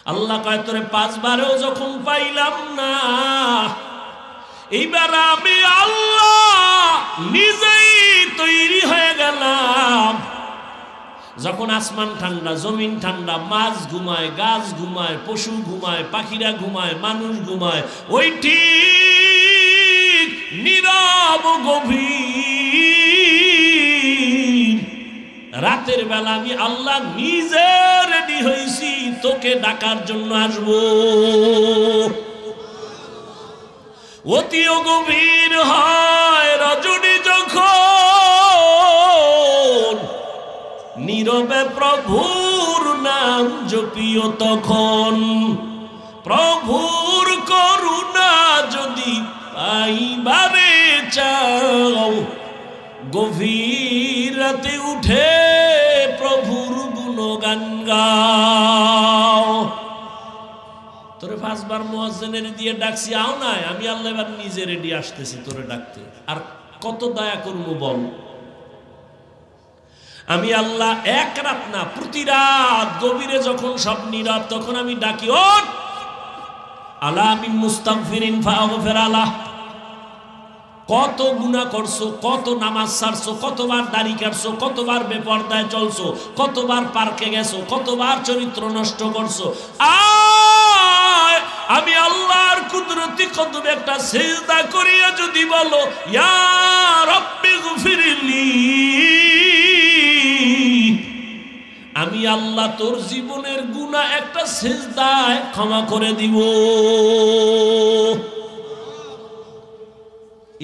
আল্লাহ কয় তোরে 5 বারেও যখন পাইলাম না, এইবার আমি আল্লাহ নিজেই তৈরি হয়ে গেলাম। যখন আসমান ঠান্ডা, জমিন ঠান্ডা, মাছ ঘুমায়, গাছ ঘুমায়, পশু ঘুমায়, পাখিরা ঘুমায়, মানুষ ঘুমায়, ওই ঠিক নীরব গভীর রাতের বেলা আমি আল্লাহ নিজে রেডি হয়েছি তোকে ডাকার জন্য আসবো। অতি গভীর হয় রজনী যখন, নীরবে প্রভুর নাম জপিও তখন। প্রভুর করুণা যদি পাইবারে চাও, গভীর রাতে উঠে প্রভুর গুণগান গাও। তোরে 5 বার মুয়াজ্জিনের দিয়ে ডাকছি, আও নাই, আমি আল্লাহ এবার নিজে রেডি আসতেছি তোরে ডাকতে। আর কত দয়া করবো বল। আমি আল্লাহ এক রাত না, প্রতি রাত গভীরে যখন সব নীরব, তখন আমি ডাকি, ওঠ আলা মিন মুস্তাগফিরিন ফাগফির আলাহ। কত গুনাহ করছো, কত নামাজ ছাড়ছো, কতবার দাড়ি কাটছো, কতবার বেপরদায় চলছো, কতবার পার্কে গেছো, কতবার চরিত্র নষ্ট করছো। আয় আমি আল্লাহর কুদরতি কদমে একটা সিজদা করিয়া যদি বলো, ইয়া রাব্বি গফিরলি, আমি আল্লাহ তোর জীবনের গুনাহ একটা সিজদায় ক্ষমা করে দিব।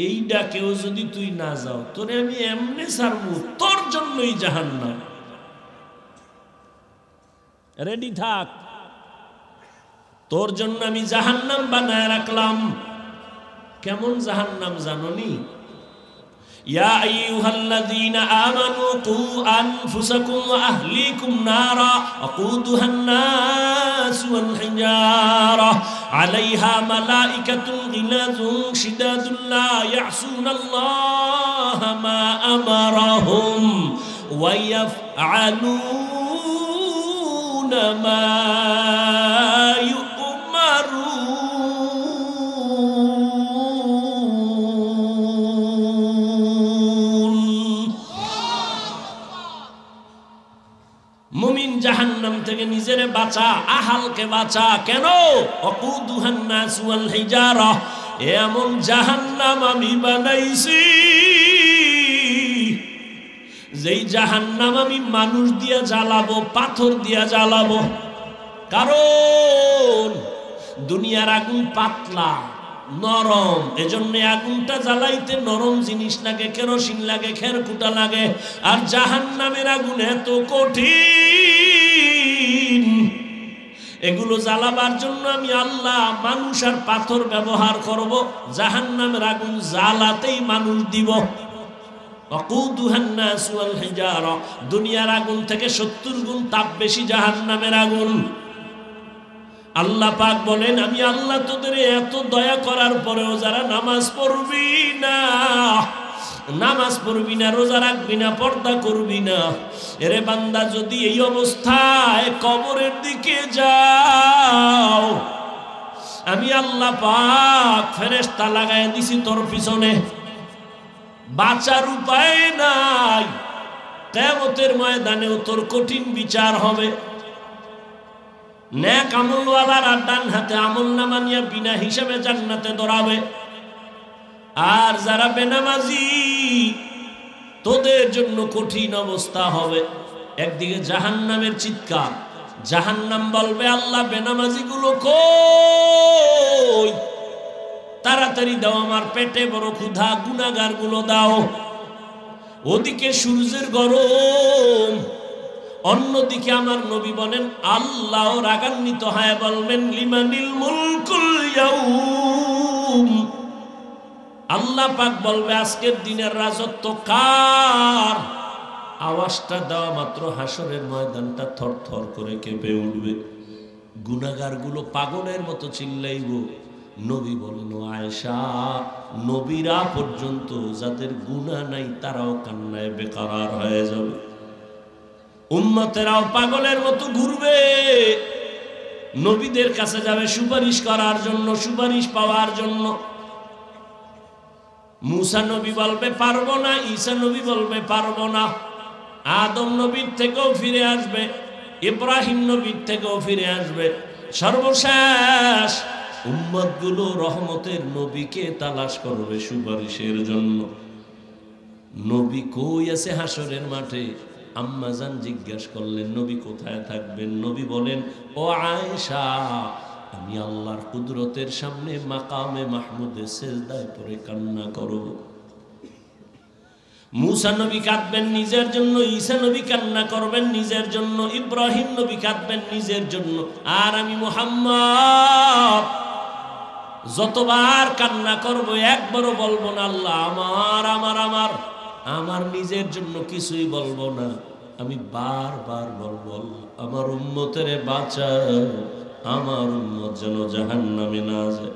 এই ডাকেও যদি তুই না যাও, তোরে আমি এমনি ছাড়বো, তোর জন্যই জাহান্নাম। রেডি থাক, তোর জন্য আমি জাহান্নাম বানায় রাখলাম। কেমন জাহান্নাম জানোনি? ইয়া আইয়ুহাল্লাযীনা আমানু কু আনফুসাকুম ওয়া আহলিকুম নারা আকুদুহান নাস ওয়াল হিজারা আলাইহা মালাইকাতুন গিলাযুন শিদাদুন লা ইয়াসুনাল্লাহা মা আমারাহুম ওয়া ইয়াফআলুনা মা মুমিন জাহান্নাম থেকে নিজেরে বাঁচা, আহালকে বাঁচা। কেন? ওয়াকুদুহান নাস ওয়াল হিজারা, এমন জাহান্নাম আমি বানাইছি যেই জাহান্নাম আমি মানুষ দিয়া জ্বালাবো, পাথর দিয়া জ্বালাবো। কারণ দুনিয়ার আগুন পাতলা, নরম, এজন্য আগুনটা জ্বালাইতে নরম জিনিস লাগে, কেরোসিন লাগে, খেরকুটা লাগে। আর জাহান্নামের আগুন এত কঠিন, এগুলো জ্বালাবার জন্য আমি আল্লাহ মানুষ আর পাথর ব্যবহার করব। জাহান্নামের আগুন জ্বালাতেই মানুষ দিব। ওয়াকুদুহান নাস ওয়াল হিজারা, দুনিয়ার আগুন থেকে 70 গুণ তাপ বেশি জাহান্নামের আগুন। আল্লাহ পাক বলেন, আমি আল্লাহ তোদের এত দয়া করার পরেও যারা নামাজ পড়বি না, নামাজ পড়বি না, রোজা রাখবি না, পর্দা করবি না, এরে বান্দা যদি এই অবস্থায় কবরের দিকে যাও, আমি আল্লাহ পাক ফেরেশতা লাগায় দিছি তোর পিছনে, বাঁচার উপায় নাই। কিয়ামতের ময়দানেও তোর কঠিন বিচার হবে। নেক আমলওয়ালারা ডান হাতে আমলনামা নিয়ে বিনা হিসাবে জান্নাতে দৌড়াবে, আর যারা বেনামাজি তোদের জন্য কঠিন অবস্থা হবে। একদিকে জাহান্নামের চিৎকার, জাহান্নাম বলবে, আল্লাহ বেনামাজি গুলো কই, তাড়াতাড়ি দাও, আমার পেটে বড় ক্ষুধা, গুনাহগার গুলো দাও। ওদিকে সূর্যের গরম, অন্যদিকে আমার নবী বলেন, আল্লাহ রাগান্বিত হয় বলবেন, লিমানিল মুলকুল ইয়াউম, আল্লাহ পাক বলবে আজকের দিনের রাজত্ব কার? আওয়াজটা দেওয়া মাত্র হাসরের ময়দানটা থরথর করে কেঁপে উঠবে। গুনাহগার গুলো পাগলের মতো চিল্লাইব। নবী বলেন, আয়েশা, নবীরা পর্যন্ত যাদের গুনাহ নাই তারাও কান্নায় বেকারার হয়ে যাবে। উম্মতেরাও পাগলের মতো ঘুরবে। নবীদের কাছে যাবে সুপারিশ করার জন্য, সুপারিশ পাওয়ার জন্য। মুসা নবী বলবে পারবো না, ঈসা নবী বলবে পারবো না। আদম নবীর থেকেও ফিরে আসবে, ইব্রাহিম নবীর থেকেও ফিরে আসবে। সর্বশেষ উম্মতগুলো রহমতের নবীকে তালাশ করবে সুপারিশের জন্য। নবী কই আছে হাসরের মাঠে? আম্মাজান জিজ্ঞেস করলেন নবী কোথায় থাকবেন? নবী বলেন, ও আয়েশা, আমি আল্লাহর কুদরতের সামনে মাকামে মাহমুদে সেজদায় পড়ে কান্না করব। মুসা নবী কাঁদবেন নিজের জন্য, ঈসা নবী কান্না করবেন নিজের জন্য, ইব্রাহিম নবী কাঁদবেন নিজের জন্য। আর আমি মুহাম্মদ যতবার কান্না করব একবারও বলবো না আল্লাহ আমার আমার আমার আমার নিজের জন্য কিছুই বলবো না। আমি বারবার বলবো আমার উম্মতের বাঁচাও, আমার উম্মত যেন জাহান্নামে না যায়।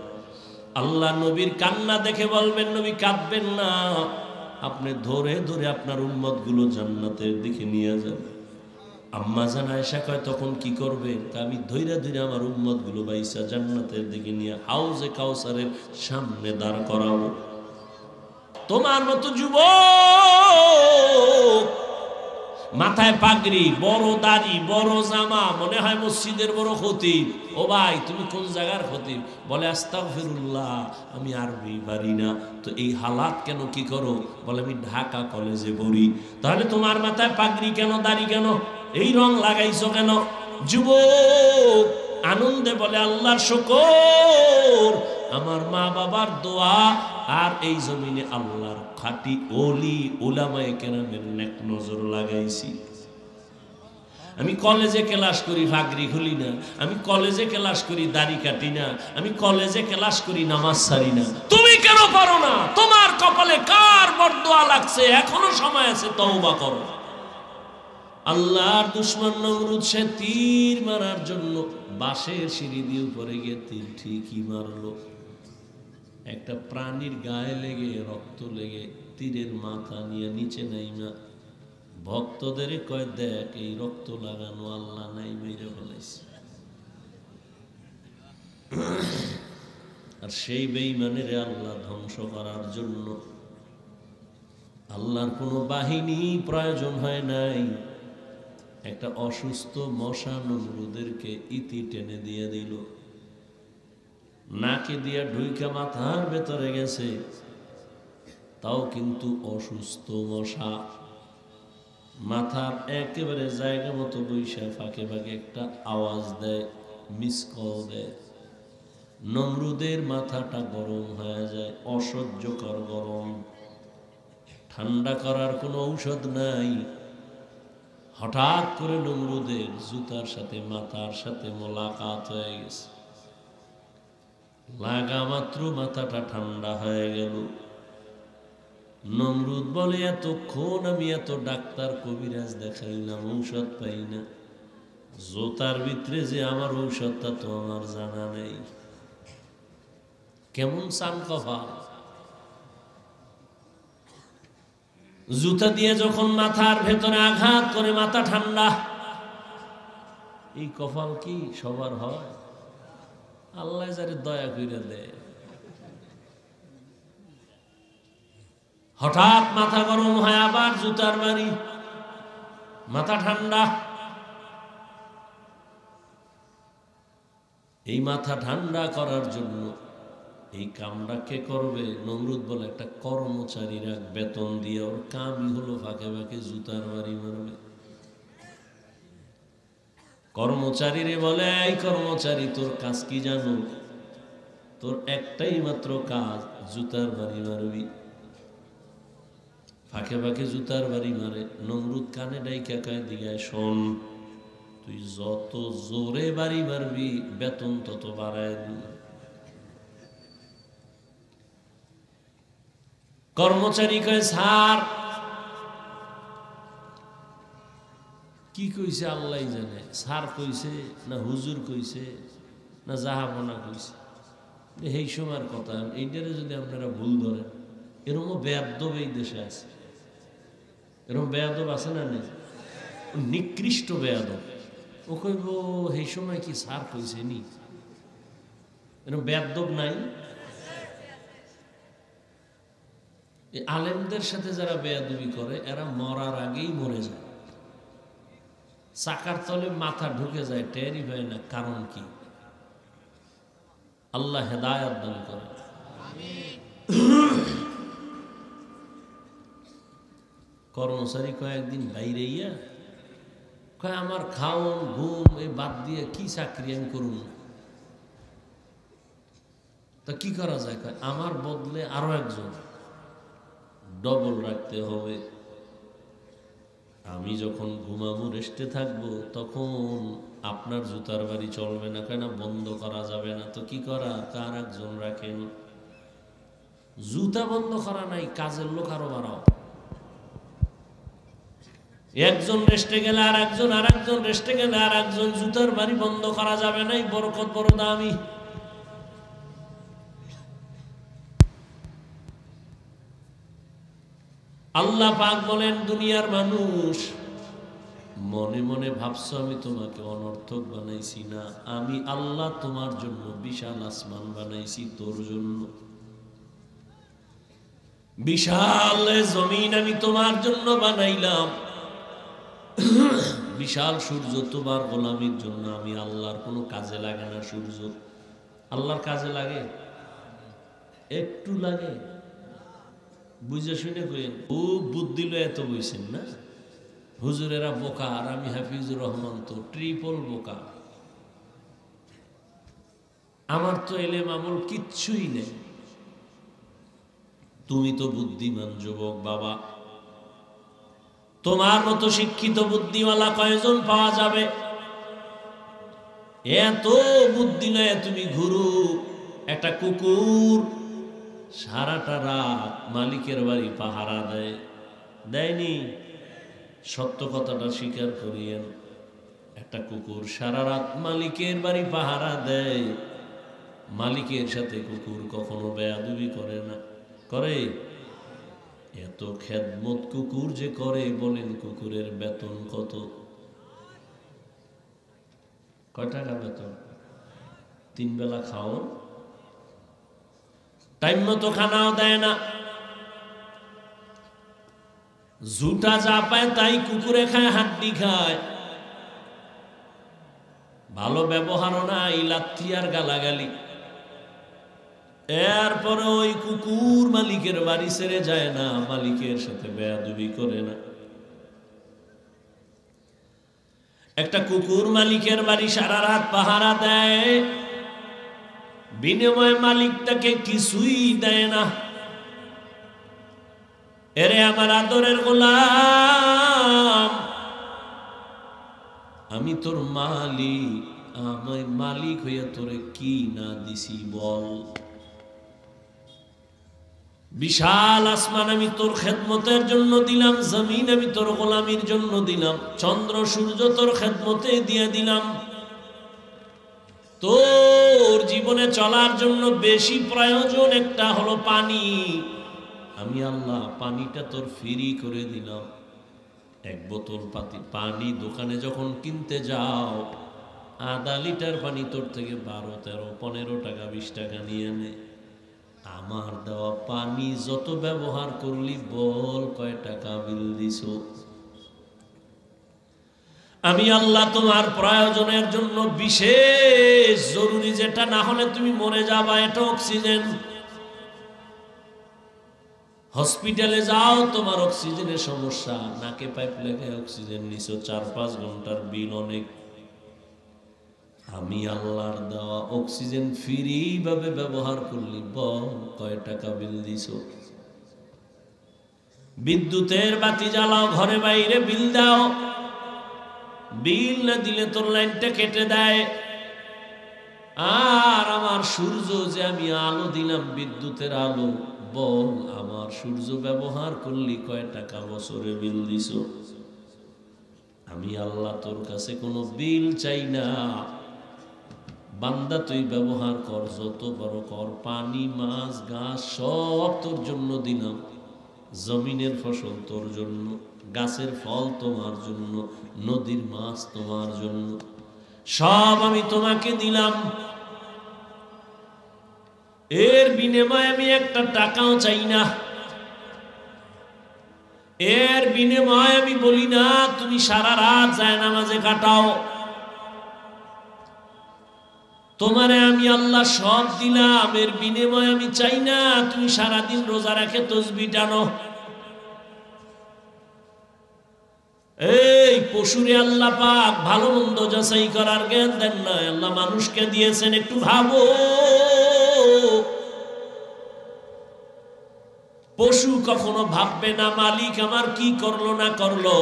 আল্লাহ নবীর কান্না দেখে বলবেন নবী কাঁদবেন না, আপনি ধরে ধরে আপনার উম্মত গুলো জান্নাতের দিকে নিয়ে যান। আম্মা জান আয়েশা কয় তখন কি করবে? আমি ধৈরা ধৈরা আমার উম্মত গুলো বাইসা জান্নাতের দিকে নিয়ে হাউজে কাউসারের সামনে দাঁড় করাবো। তোমার মতো যুবক, মাথায় পাগড়ি, বড় দাড়ি, বড় জামা, মনে হয় মসজিদের বড় খতিব। ও ভাই তুমি কোন জায়গার খতিব? বলে আস্তাগফিরুল্লাহ, আমি আরবি পারি না। তো এই হালাত কেন, কি করো? বলে আমি ঢাকা কলেজে পড়ি। তাহলে তোমার মাথায় পাগড়ি কেন, দাড়ি কেন, এই রং লাগাইছো কেন? যুবক আনন্দে বলে আল্লাহর শুকর, আমার মা বাবার দোয়া আর এই জমিনে আল্লাহর খাঁটি ওলি উলামায়ে কেরামের নেক নজর লাগাইছি। আমি কলেজে ক্লাস করি পাগড়ি খুলি না, আমি কলেজে ক্লাস করি দাড়ি কাটি না, আমি কলেজে ক্লাস করি নামাজ ছাড়ি না। তুমি কেন পারো না? তোমার কপালে কার বরদোয়া লাগছে? এখনো সময় আছে, তওবা করো। আল্লাহর দুশমন নমরুদ সে তীর মারার জন্য বাঁশের সিঁড়ি দিয়ে উপরে গিয়ে তীর ঠিকই মারলো। একটা প্রাণীর গায়ে লেগে রক্ত লেগে তীরের মাথা নিয়ে নিচে নাইমা ভক্তদের কয় দেখ এই রক্ত লাগানো আল্লাহ নাই মেরে ফেলাইছে। আর সেই বেঈমানের আল্লাহ ধ্বংস করার জন্য আল্লাহর কোনো বাহিনী প্রয়োজন হয় নাই। একটা অসুস্থ মশা নমরুদেরকে ইতি টেনে দিয়ে দিল, নাকে দিয়া ঢুইকা মাথার ভেতরে গেছে, তাও কিন্তু অসুস্থ মশা মাথার একেবারে জায়গা মতো বৈশা ফাঁকে ফাঁকে একটা আওয়াজ দেয়, মিস কল দেয়। নমরুদের মাথাটা গরম হয়ে যায়, অসহ্যকর গরম, ঠান্ডা করার কোনো ঔষধ নাই। হঠাৎ করে নমরুদের জুতার সাথে মাথার সাথে মোলাকাত হয়ে গেছে, লাগা মাত্র মাথাটা ঠান্ডা হয়ে গেল। নমরুদ বলে এতক্ষণ আমি এত ডাক্তার কবিরাজ দেখাইলাম, ঔষধ পাই না। জুতার ভিতরে যে আমার ঔষধটা তো আমার জানা নেই। কেমন চান কপাল! জুতা দিয়ে যখন মাথার ভেতরে আঘাত করে মাথা ঠান্ডা, এই কপাল কি সবার হয়? আল্লাহ যারে দয়া করে দেয়। হঠাৎ মাথা গরম হয়, আবার জুতার বাড়ি, মাথা ঠান্ডা। এই মাথা ঠান্ডা করার জন্য এই কামটা কে করবে? নমরুদ বলে একটা কর্মচারী রাখ, বেতন দিয়ে, ওর কামই হলো ফাঁকে ফাঁকে জুতার বাড়ি মারবে। কর্মচারীরে বলে, এই কর্মচারী তোর কাজ কি জানো? তোর একটাই মাত্র কাজ, জুতার বাড়ি মারবি। ফাঁকে ফাঁকে জুতার বাড়ি মারে। নমরুদ কানে ডাইকা কয় দিগায় শোন, তুই যত জোরে বাড়ি মারবি বেতন তত বাড়ায় দিবি। কর্মচারী কয় স্যার কি কইছে আল্লাহ জানে, স্যার কইছে না হুজুর কইছে না জাহাপনা কইছে, এই সময়ের কথা। এইটারে যদি আপনারা ভুল ধরেন, এরকম বেয়াদব এই দেশে আছে, এরকম বেয়াদব আছে না নেই? নিকৃষ্ট বেয়াদব। ও কইব এই সময় কি সার কইছে নি, এরকম বেয়াদব নাই? আলেমদের সাথে যারা বেয়াদবি করে এরা মরার আগেই মরে যায়, চাকার তলে মাথা ঢুকে যায়, টেরই হয় না কারণ কি। আল্লাহ হেদায়েত দান করে। কর্মচারী কয়েকদিন বাইরে ইয়া কয় আমার খাওন ঘুম এই বাদ দিয়ে কি চাকরি আমি করুন না, তা কি করা যায়? কয় আমার বদলে আরো একজন ডবল রাখতে হবে, আমি যখন ঘুমাবো রেস্টে থাকবো তখন আপনার জুতার বাড়ি চলবে না, কেন বন্ধ করা যাবে না, তো কি করা, কার একজন রাখেন। জুতা বন্ধ করা নাই, কাজের লোক আরো বাড়াও, একজন রেস্টে গেলে আর একজন, আর একজন রেস্টে গেলে আর একজন, জুতার বাড়ি বন্ধ করা যাবে না, বরকত বড় দামি। আল্লাহ পাক বলেন দুনিয়ার মানুষ মনে মনে ভাবছো আমি তোমাকে অনর্থক বানাইছি না, আমি আল্লাহ তোমার জন্য বিশাল আসমান বানাইছি, তোর জন্য বিশাল জমিন আমি তোমার জন্য বানাইলাম, বিশাল সূর্য তোমার গোলামির জন্য। আমি আল্লাহর কোনো কাজে লাগে না সূর্য, আল্লাহর কাজে লাগে? একটু লাগে? বুঝে শুনে কইেন ও বুদ্ধি লয়ে এত বইছেন না, হুজুরেরা বোকা আর আমি হাফিজুর রহমান তো ট্রিপল বোকা, আমার তো এলেম আমল কিচ্ছুই নেই। তুমি তো বুদ্ধিমান যুবক বাবা, তোমার মতো শিক্ষিত বুদ্ধিওয়ালা কয়জন পাওয়া যাবে? এত বুদ্ধি নয় তুমি ঘুরু। একটা কুকুর সারাটা রাত মালিকের বাড়ি পাহারা দেয়, দেয়নি? সত্য কথাটা স্বীকার করিয়েন, একটা কুকুর সারা রাত মালিকের বাড়ি পাহারা দেয়, মালিকের সাথে কুকুর কখনো বেয়াদবি করে না, করে? এত খেদমত কুকুর যে করে, বলেন কুকুরের বেতন কত? কয় টাকা বেতন? 3 বেলা খাও, টাইম মতো খানাও দেয় না, জুটা যা পায় তাই কুকুরে খায়, হাড্ডি খায়, ভালো ব্যবহারও নাই, লাথি আর গালাগালি। এরপরে ওই কুকুর মালিকের বাড়ি ছেড়ে যায় না, মালিকের সাথে বেয়াদবি করে না। একটা কুকুর মালিকের বাড়ি সারা রাত পাহারা দেয়, বিনিময়ে মালিক তাকে কিছুই দেয় না। এরে আমার আদরের গোলাম, আমি তোর মালিক, আমি মালিক হইয়া তোরে কি না দিছি বল? বিশাল আসমান আমি তোর খেদমতের জন্য দিলাম, জমিন আমি তোর গোলামির জন্য দিলাম, চন্দ্র সূর্য তোর খেদমতে দিয়ে দিলাম। তোর জীবনে চলার জন্য বেশি প্রয়োজন একটা হলো পানি, আমি আল্লাহ পানিটা তোর ফ্রি করে দিলাম। 1 বোতল পানি দোকানে যখন কিনতে যাও, আধা লিটার পানি তোর থেকে 12, 13, 15 টাকা 20 টাকা নিয়ে নে। আমার দেওয়া পানি যত ব্যবহার করলি বল কয় টাকা বিল দিছ? আমি আল্লাহ তোমার প্রয়োজনের জন্য বিশেষ জরুরি, যেটা না হলে তুমি মরে যাবা, এটা অক্সিজেন। হসপিটালে যাও, তোমার অক্সিজেনের সমস্যা, নাকে পাইপ লেগে অক্সিজেন নিছো, 4-5 ঘন্টার বিল অনেক। আমি আল্লাহর দেওয়া অক্সিজেন ফ্রি ভাবে ব্যবহার করলি বল কয় টাকা বিল দিছ? বিদ্যুতের বাতি জ্বালাও, ঘরে বাইরে বিল দাও, বিল না দিলে তোর লাইনটা কেটে দেয়। আর আমার সূর্য যে আমি আলো দিলাম, বিদ্যুতের আলো, বল আমার সূর্য ব্যবহার করলি কয় টাকা বছরে বিল দিছ? আমি আল্লাহ তোর কাছে কোনো বিল চাই না, বান্দা তুই ব্যবহার কর, যত বড় কর, পানি মাছ ঘাস সব তোর জন্য দিলাম, জমিনের ফসল তোর জন্য, গাছের ফল তোমার জন্য, নদীর মাছ তোমার জন্য। সব আমি তোমাকে দিলাম, এর বিনিময়ে আমি একটা টাকাও চাই না, এর বিনিময়ে আমি বলি না তুমি সারা রাত জায়নামাজে কাটাও, তোমারে আমি আল্লাহ সব দিলাম, এর বিনিময়ে আমি চাই না তুমি সারাদিন রোজা রেখে তাসবিহ টানো। এই পশুরে আল্লাহ পাক ভালো মন্দ যাচাই করার জ্ঞান দেন না, আল্লাহ মানুষকে দিয়েছেন, একটু ভাবো। পশু কখনো ভাববে না মালিক আমার কি করলো না করলো।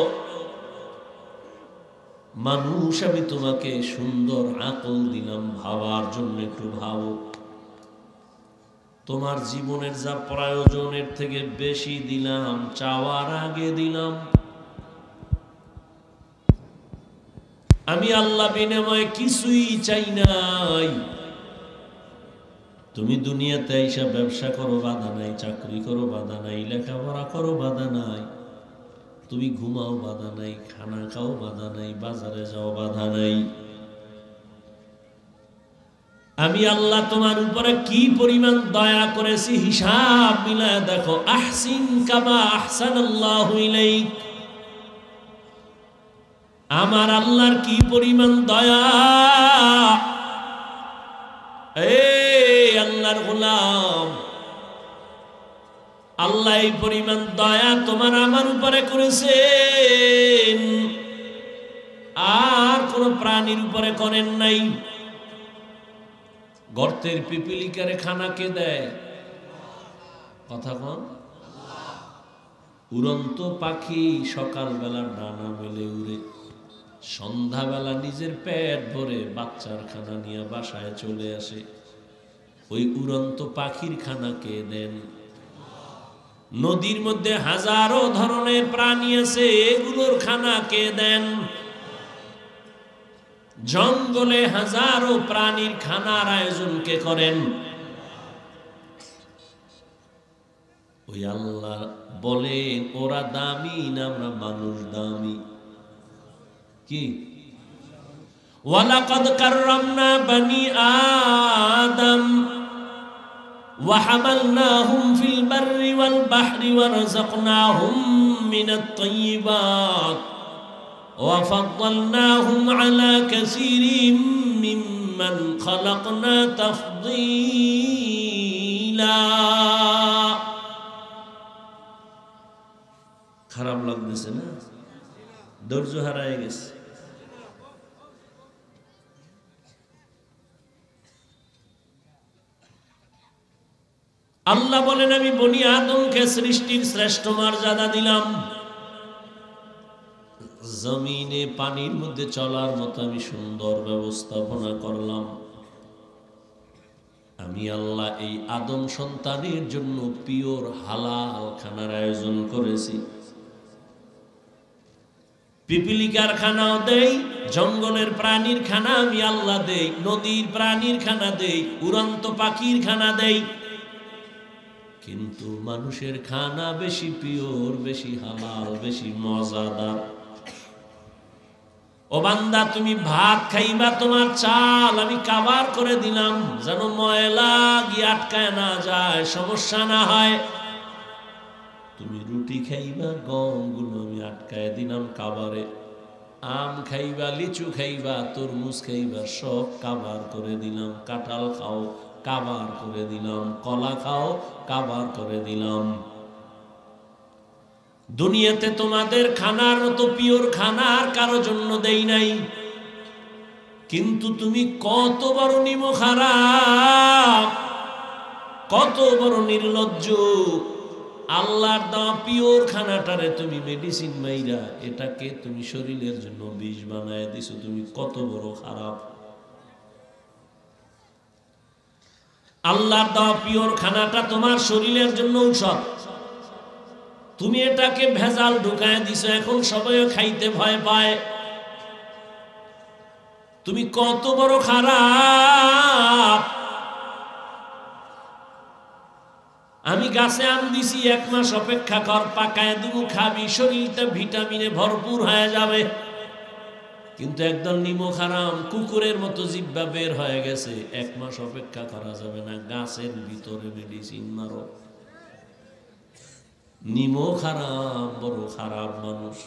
মানুষ আমি তোমাকে সুন্দর আকল দিলাম ভাবার জন্য, একটু ভাবো। তোমার জীবনের যা প্রয়োজনের থেকে বেশি দিলাম, চাওয়ার আগে দিলাম। আমি আল্লাহ বিনিময়ে কিছুই চাই নাই। তুমি দুনিয়াতে এসে ব্যবসা করো বাধা নাই, চাকরি করো বাধা নাই, লেখাপড়া করো বাধা নাই, তুমি ঘুমাও বাধা নাই, খানা খাও বাধা নাই, বাজারে যাও বাধা নাই। আমি আল্লাহ তোমার উপরে কি পরিমাণ দয়া করেছি হিসাব মিলায় দেখো। আহসিন কামা আহসানাল্লাহু ইলাইক। আমার আল্লাহর কি পরিমাণ দয়া। এই আল্লাহর গোলাম, আল্লাহ এই পরিমাণ দয়া তোমার আমার উপরে করেছেন, আর কোন প্রাণীর উপরে করেন নাই। গর্তের পিপিলিকারে খানা কে দেয়? কথা কন। উড়ন্ত পাখি সকালবেলা ডানা মেলে উড়ে, সন্ধ্যাবেলা নিজের পেট ভরে বাচ্চার খানা নিয়ে বাসায় চলে আসে। ওই উড়ন্ত পাখির খানা কে দেন? নদীর মধ্যে হাজারো ধরনের প্রাণী আছে, এগুলোর খানা কে দেন? জঙ্গলে হাজারো প্রাণীর খানার আয়োজন কে করেন? ওই আল্লাহ বলেন ওরা দামি না আমরা মানুষ দামি? কি ওয়ালাকাদ কাররামনা বানি আদম ওয়া হামালনাহুম ফিল বাররি ওয়াল বাহরি ওয়া রাযাকনাহুম মিনাত তাইয়্যিবাত ওয়া ফাদ্দালনাহুম আলা কাসীরিম মিম্মান খালাকনা তাফদীলা। খারাপ লাগতেছে না? ধৈর্য হারায় গেছে। আল্লাহ বলেন আমি বনি আদমকে সৃষ্টির শ্রেষ্ঠ মর্যাদা দিলাম, জমিনে পানির মধ্যে চলার মতো আমি সুন্দর ব্যবস্থাপনা করলাম। আমি আল্লাহ এই আদম সন্তানের জন্য পিওর হালাল খানার আয়োজন করেছি। পিপিলিকার খানাও দেই, জঙ্গলের প্রাণীর খানা আমি আল্লাহ দেই, নদীর প্রাণীর খানা দেই, উড়ন্ত পাখির খানা দেই। কিন্তু মানুষের খানা বেশি পিওর, বেশি হালাল, বেশি মজাদার। ও বান্দা তুমি ভাত খাইবা, তোমার চাল আমি কাভার করে দিলাম যেন ময়লা গিয়ে আটকায় না যায়, সমস্যা না হয়। তুমি রুটি খাইবা, গমগুলো আমি আটকায় দিলাম কাভারে। আম খাইবা, লিচু খাইবা, তরমুজ খাইবা, সব কাভার করে দিলাম। কাঁঠাল খাও, কাভার করে দিলাম। কলা খাও, কাভার করে দিলাম। দুনিয়াতে তোমাদের খানার মতো পিওর খানা আর কারো জন্য দেই নাই। কিন্তু তুমি কত বড় নিমখ হারাম, কত বড় নির্লজ্জ। আল্লাহর দেওয়া পিওর খানাটারে তুমি মেডিসিন মাইরা এটাকে তুমি শরীরের জন্য বিষ বানায় দিছো। তুমি কত বড় খারাপ। আল্লাহর দেওয়া পিওর খানাটা তোমার শরীরের জন্য ঔষধ, তুমি এটাকে ভেজাল ঢুকায় দিছো। এখন সবাই খাইতে ভয় পায়। তুমি কত বড় খারাপ। আমি গাছে আম দিছি, 1 মাস অপেক্ষা কর, পাকায় দিব, খাবি, শরীরটা ভিটামিনে ভরপুর হয়ে যাবে। কিন্তু একদল নিমক হারাম কুকুরের মতো জিহ্বা বের হয়ে গেছে, 1 মাস অপেক্ষা করা যাবে না, গাছের ভিতরে মেডিসিন মারো। নিমক হারাম, বড় খারাপ মানুষ।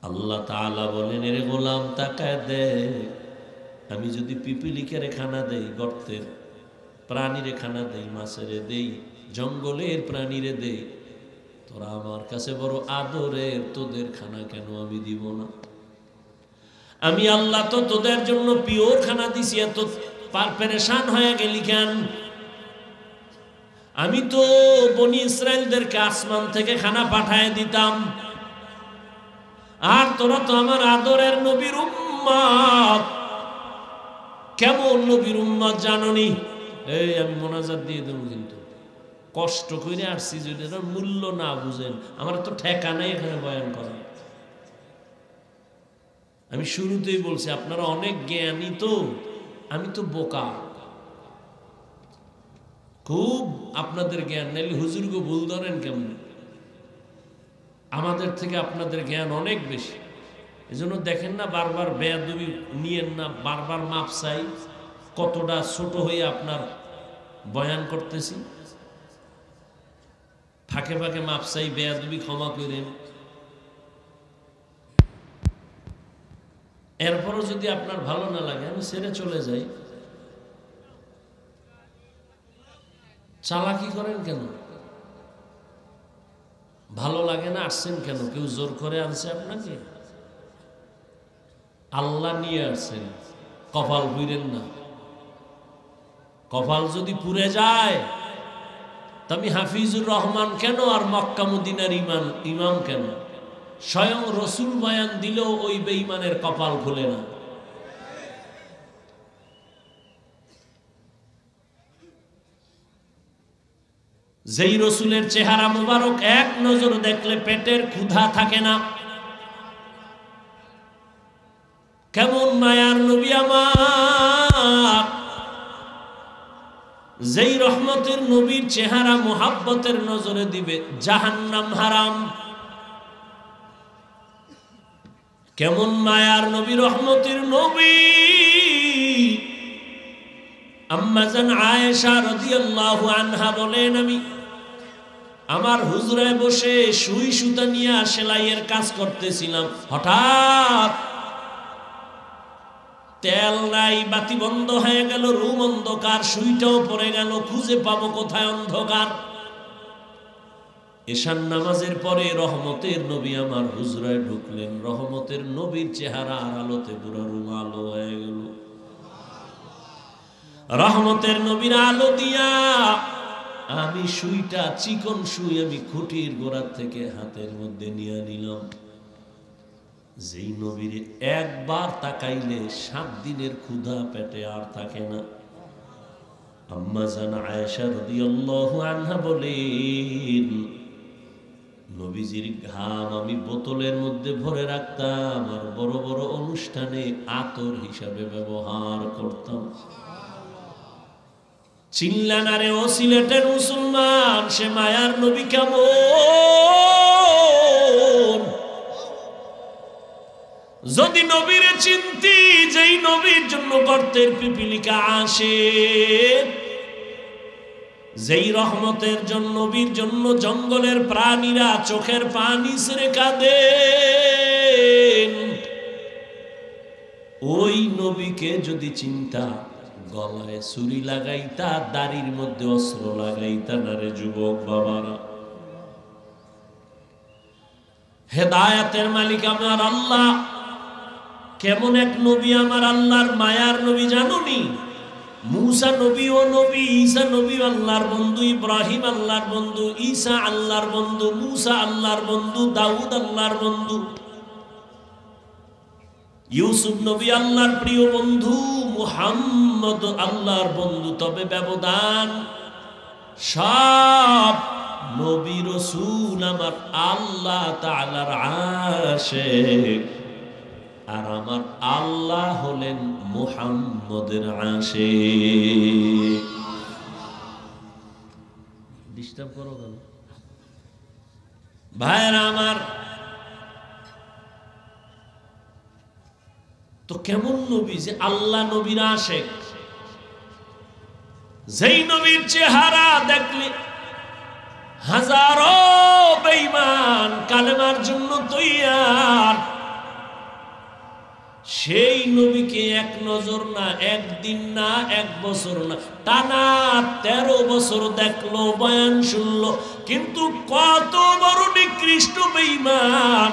আল্লাহ তাআলা বলেন, এরে গোলাম তাকায় দে, আমি যদি পিপিলিকের খানা দেই, গর্তের প্রাণীরে খানা দেই, মাছেরে দেই, জঙ্গলের প্রাণীরে দেই, তোরা আমার কাছে বড় আদরের, তোদের খানা কেন আমি দিব না? আমি আল্লাহ তো তোদের জন্য পিওর খানা দিছি, এত পেরেশান হয়ে গেলি কেন? আমি তো বনি ইসরায়েলদেরকে আসমান থেকে খানা পাঠায় দিতাম, আর তোরা তো আমার আদরের নবীর উম্মত। কেমন নবীর উম্মত জাননি? এই আমি মোনাজাত দিয়ে দেবো, কিন্তু কষ্ট করে আসছি, যদি মূল্য না বুঝেন, আমার তো ঠেকা নাই এখানে বয়ান করা। আমি শুরুতেই বলছি আপনারা অনেক জ্ঞানী, তো আমি তো বোকা, খুব আপনাদের জ্ঞান, নাইলে হুজুরকে ভুল ধরেন কেমন? আমাদের থেকে আপনাদের জ্ঞান অনেক বেশি। এজন্য দেখেন না, বারবার বেয়াদবি নিয়েন না, বারবার মাপ চাই, কতটা ছোট হয়ে আপনার বয়ান করতেছি। ফাঁকে ফাঁকে মাপ চাই, বেয়াদবি ক্ষমা করেন। এরপরও যদি আপনার ভালো না লাগে, আমি ছেড়ে চলে যাই। চালাকি করেন কেন? ভালো লাগে না, আসছেন কেন? কেউ জোর করে আনছে আপনাকে? আল্লাহ নিয়ে আসছেন, কপাল পুড়েন না। কপাল যদি পুড়ে যায়, তা আমি হাফিজুর রহমান কেন আর মক্কা মদিনার ইমাম কেন? স্বয়ং রসুল বয়ান দিলেও ওই বেঈমানের কপাল খুলে না। যেই রসুলের চেহারা মুবারক এক নজর দেখলে পেটের ক্ষুধা থাকে না, কেমন মায়ার নবী আমার, যেই রহমতের নবীর চেহারা মুহাব্বতের নজরে দিবে জাহান্নাম হারাম। কেমন মায়ার নবী, রহমতের নবী। আম্মা জান আয়েশা রাদিয়াল্লাহু আনহা বলেন, আমি আমার হুজরায় বসে সুই সুতা নিয়ে সেলাইয়ের কাজ করতেছিলাম, হঠাৎ তেল নাই, বাতি বন্ধ হয়ে গেল, রুম অন্ধকার, সুইটাও পড়ে গেল, খুঁজে পাবো কোথায়? অন্ধকার। এশার নামাজের পরে রহমতের নবী আমার হুজরায় ঢুকলেন, রহমতের নবীর চেহারা আর আলোতে পুরো রুম আলো হয়ে গেল। রহমতের নবীর আলো দিয়া আমি সুইটা, চিকন সুই, আমি খুঁটির গোড়ার থেকে হাতের মধ্যে নিয়ে নিলাম। যেই নবীর একবার তাকাইলে 7 দিনের ক্ষুধা পেটে আর থাকে না। আম্মা জান আয়েশা রাদিয়াল্লাহু আনহা বলেন, নবীজির ঘাম আমি বোতলের মধ্যে ভরে রাখতাম, আর বড় বড় অনুষ্ঠানে আতর হিসাবে ব্যবহার করতাম। চিল্লা না রে ও সিলেটের মুসলমান, সে মায়ার নবী কেমন? যদি নবীরে চিনতি, যেই নবীর জন্য গর্তের পিপিলিকা আসে, যেই রহমতের জন্য, নবীর জন্য জঙ্গলের প্রাণীরা চোখের পানি ছেড়ে কাঁদেন, ওই নবীকে যদি চিন্তা, গলায় ছুরি লাগাইতা, দাড়ির মধ্যে অস্ত্র লাগাইতা না রে যুবক বাবারা। হেদায়েতের মালিক আমার আল্লাহ, কেমন এক নবী আমার আল্লাহর মায়ার নবী জানুনি? মুসা নবী ও নবী, ঈসা নবী আল্লাহর বন্ধু, ইব্রাহিম আল্লাহর বন্ধু, ঈসা আল্লাহর বন্ধু, মুসা আল্লাহর বন্ধু, দাউদ আল্লাহর বন্ধু, ইউসুফ নবী আল্লাহর প্রিয় বন্ধু, মুহাম্মদ আল্লাহর বন্ধু। তবে ব্যবধান, সব নবী রাসূল আমার আল্লাহ তাআলার আশিক, আর আমার আল্লাহ হলেন মুহাম্মদের আশিক। ডিস্টার্ব করো কেন? ভাইরা আমার, তো কেমন নবী যে আল্লাহ নবীর আশেক, যেই নবীর চেহারা দেখলে হাজারো বেঈমান কালেমার জন্য তৈয়ার, সেই নবীকে এক নজর না, একদিন না, এক বছর না, টানা 13 বছর দেখলো, বয়ান শুনলো, কিন্তু কত বড় নিকৃষ্ট বেঈমান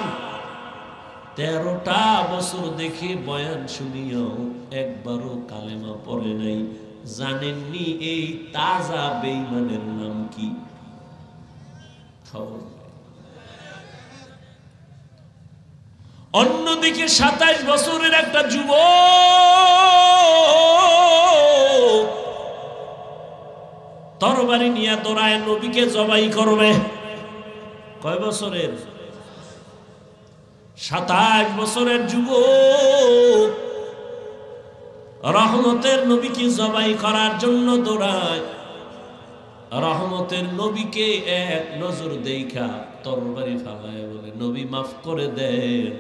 13টা বছর দেখে বয়ান শুনিয়াও একবারও কালেমা পড়ে নাই। জানেননি এই তাজা বেঈমানের নাম কি? খবর। অন্যদিকে 27 বছরের একটা যুবক তরবারি নিয়ে দৌড়ায় নবীকে জবাই করবে। কয় বছরের? 27 বছরের যুবক রহমতের নবীকে জবাই করার জন্য দৌড়ায়। রহমতের নবীকে এক নজর দেখা তরবারি ফালায় বলে, নবী মাফ করে দেন,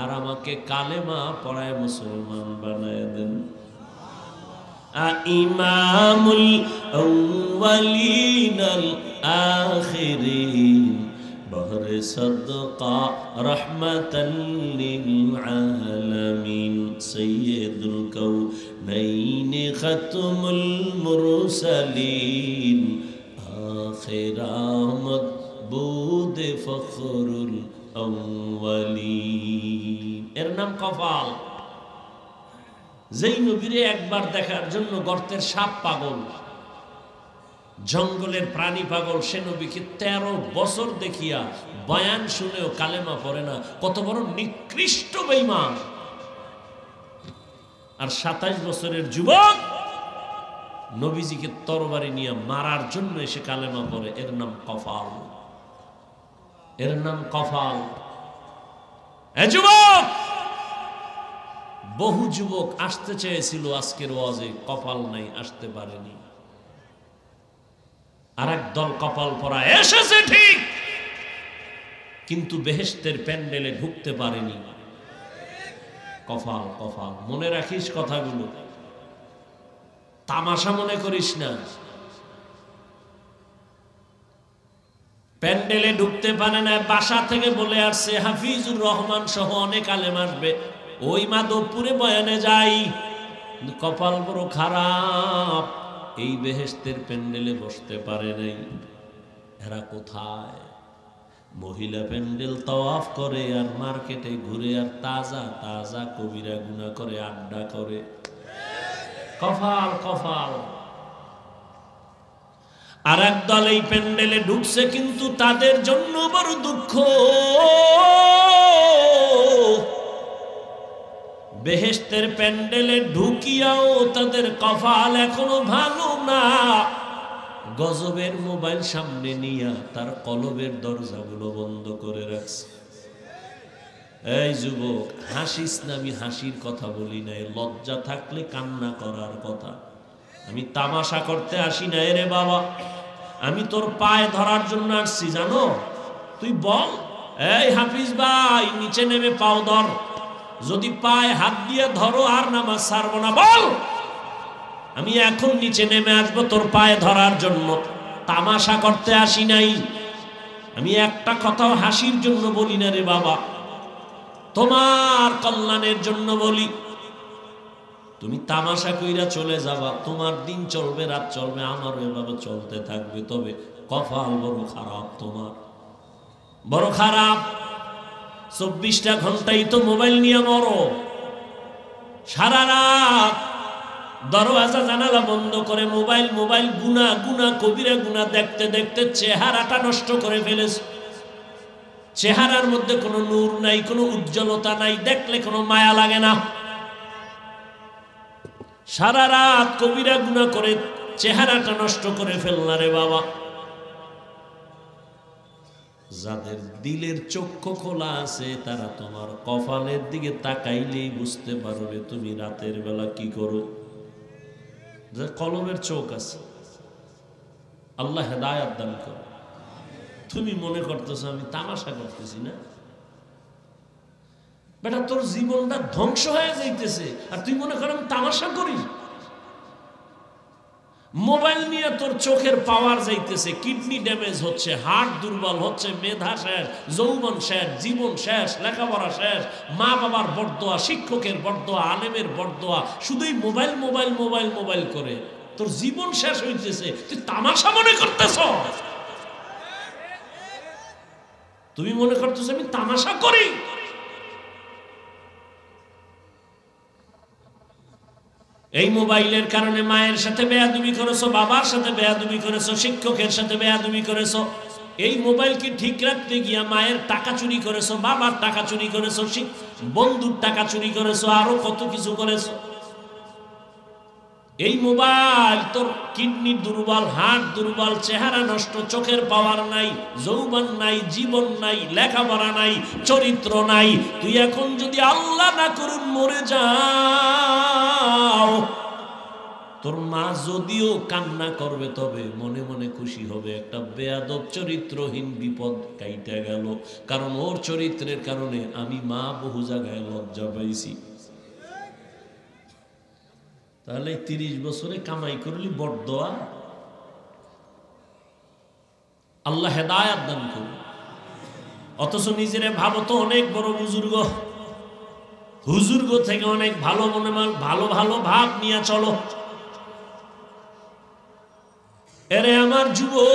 আর আমাকে কালেমা পড়ায় মুসলমান বানায় দেন। ইমামুল আউয়ালিন আল আখিরিন বহরে সাদকা রাহমাতাল লিল আলামিন সাইয়্যিদুল কাউনাইন খাতমুল মুরসালিন আখির আহমদ বুদ ফখরুল আউয়ালিন। এর নাম কপাল। যেই নবীরে একবার দেখার জন্য গর্তের সাপ পাগল, জঙ্গলের প্রাণী পাগল, সে নবীকে 13 বছর দেখিয়া বয়ান শুনেও কালেমা পড়ে না। কত বড় নিকৃষ্ট বেঈমান! আর 27 বছরের যুবক নবীজিকে তরবারি নিয়ে মারার জন্য এসে কালেমা পড়ে। এর নাম কফাল, এর নাম কফাল। এ যুবক, বহু যুবক আসতে চেয়েছিল আজকের ওয়াজে, কপাল নাই, আসতে পারেনি। আর এক দল কপাল পরা এসেছে ঠিক, কিন্তু বেহেশতের প্যান্ডেলে ঢুকতে পারেনি। কপাল কপাল, মনে রাখিস কথাগুলো, তামাশা মনে করিস না। প্যান্ডেলে ঢুকতে পারে না, বাসা থেকে বলে আসছে হাফিজুর রহমান সহ অনেক আলেম আসবে, ওই মাধবপুরে বয়ানে যাই। কপাল বড় খারাপ, এই বেহেশতের প্যান্ডেলে বসতে পারে নাই। এরা কোথায়? মহিলা প্যান্ডেল তাওয়াফ করে আর মার্কেটে ঘুরে আর তাজা তাজা কবিরা গুনাহ করে, আড্ডা করে। কপাল কপাল। আর একদল এই প্যান্ডেলে ঢুকছে, কিন্তু তাদের জন্য বড় দুঃখ। বেহেশতের প্যান্ডেলে ঢুকিয়াও তাদের কপাল এখনো ভালো না। গজবের মোবাইল সামনে নিয়া তার কলবের দরজাগুলো বন্ধ করে রাখছে। এই যুবক, হাসিস না, আমি হাসির কথা বলি নাই, লজ্জা থাকলে কান্না করার কথা। আমি তামাশা করতে আসি না রে বাবা, আমি তোর পায়ে ধরার জন্য আসছি, জানো? তুই বল, এই হাফিজ ভাই, নিচে নেমে পাও ধর, যদি পায়ে হাত দিয়ে ধরো আর নামাজ ছাড়বো না, বল। আমি এখন নিচে নেমে আসবো তোর পায়ে ধরার জন্য। তামাশা করতে আসি নাই, আমি একটা কথাও হাসির জন্য বলি না রে বাবা, তোমার কল্যাণের জন্য বলি। তুমি তামাশা কইরা চলে যাবা, তোমার দিন চলবে, রাত চলবে, আমারও এভাবে চলতে থাকবে। তবে কপাল বড় খারাপ, তোমার বড় খারাপ। 24টা ঘন্টাই তো মোবাইল নিয়ে মরো, সারা রাত দরওয়াজা জানালা বন্ধ করে মোবাইল মোবাইল গুনাহ গুনাহ কবিরা গুনাহ দেখতে দেখতে চেহারাটা নষ্ট করে ফেলেছ। চেহারার মধ্যে কোনো নূর নাই, কোনো উজ্জ্বলতা নাই, দেখলে কোনো মায়া লাগে না। সারা রাত কবিরা গুনাহ করে চেহারাটা নষ্ট করে ফেললা রে বাবা। যাদের দিলের চক্ষু খোলা আছে তারা তোমার কপালের দিকে তাকাইলেই বুঝতে পারবে তুমি রাতের বেলা কি করো। যে কলবের চোখ আছে, আল্লাহ হেদায়েত দান করে। তুমি মনে করতেছো আমি তামাশা করতেছি না, বেটা তোর জীবনটা ধ্বংস হয়ে যাইতেছে আর তুই মনে কর আমি তামাশা করি। মোবাইল নিয়ে তোর চোখের পাওয়ার যাইতেছে, কিডনি ড্যামেজ হচ্ছে, হার্ট দুর্বল হচ্ছে, মেধা শেষ, যৌবন শেষ, জীবন শেষ, লেখাপড়া শেষ, মা বাবার বরদোয়া, শিক্ষকের বরদোয়া, আলেমের বরদোয়া, শুধুই মোবাইল মোবাইল মোবাইল মোবাইল করে তোর জীবন শেষ হইতেছে, তুই তামাশা মনে করতেছ। তুমি মনে করতেছ আমি তামাশা করি। এই মোবাইলের কারণে মায়ের সাথে বেয়াদবি করেছো, বাবার সাথে বেয়াদবি করেছো, শিক্ষকের সাথে বেয়াদবি করেছো। এই মোবাইলকে ঠিক রাখতে গিয়া মায়ের টাকা চুরি করেছো, বাবার টাকা চুরি করেছো, বন্ধুর টাকা চুরি করেছো, আরো কত কিছু করেছো। এই মোবাইল তোর কিডনি দুর্বল, হার্ট দুর্বল, চেহারা নষ্ট, চোখের পাওয়ার নাই, যৌবন নাই, জীবন নাই, লেখাপড়া নাই, চরিত্র নাই। তুই এখন যদি আল্লাহ না করুন মরে যাও, তোর মা যদিও কান্না করবে তবে মনে মনে খুশি হবে, একটা বেয়াদব চরিত্রহীন বিপদ কাইটা গেল, কারণ ওর চরিত্রের কারণে আমি মা বহু জায়গায় লজ্জা পাইছি। তাহলে 30 বছরে কামাই করলি বড়দোয়া। আল্লাহ হেদায়াত দান করুন। অথচ নিজেরে ভাবো তো অনেক বড় বুজুর্গ, হুজুর্গ থেকে অনেক ভালো মনে ভালো ভালো ভাব নিয়ে চলো। এরে আমার যুবক,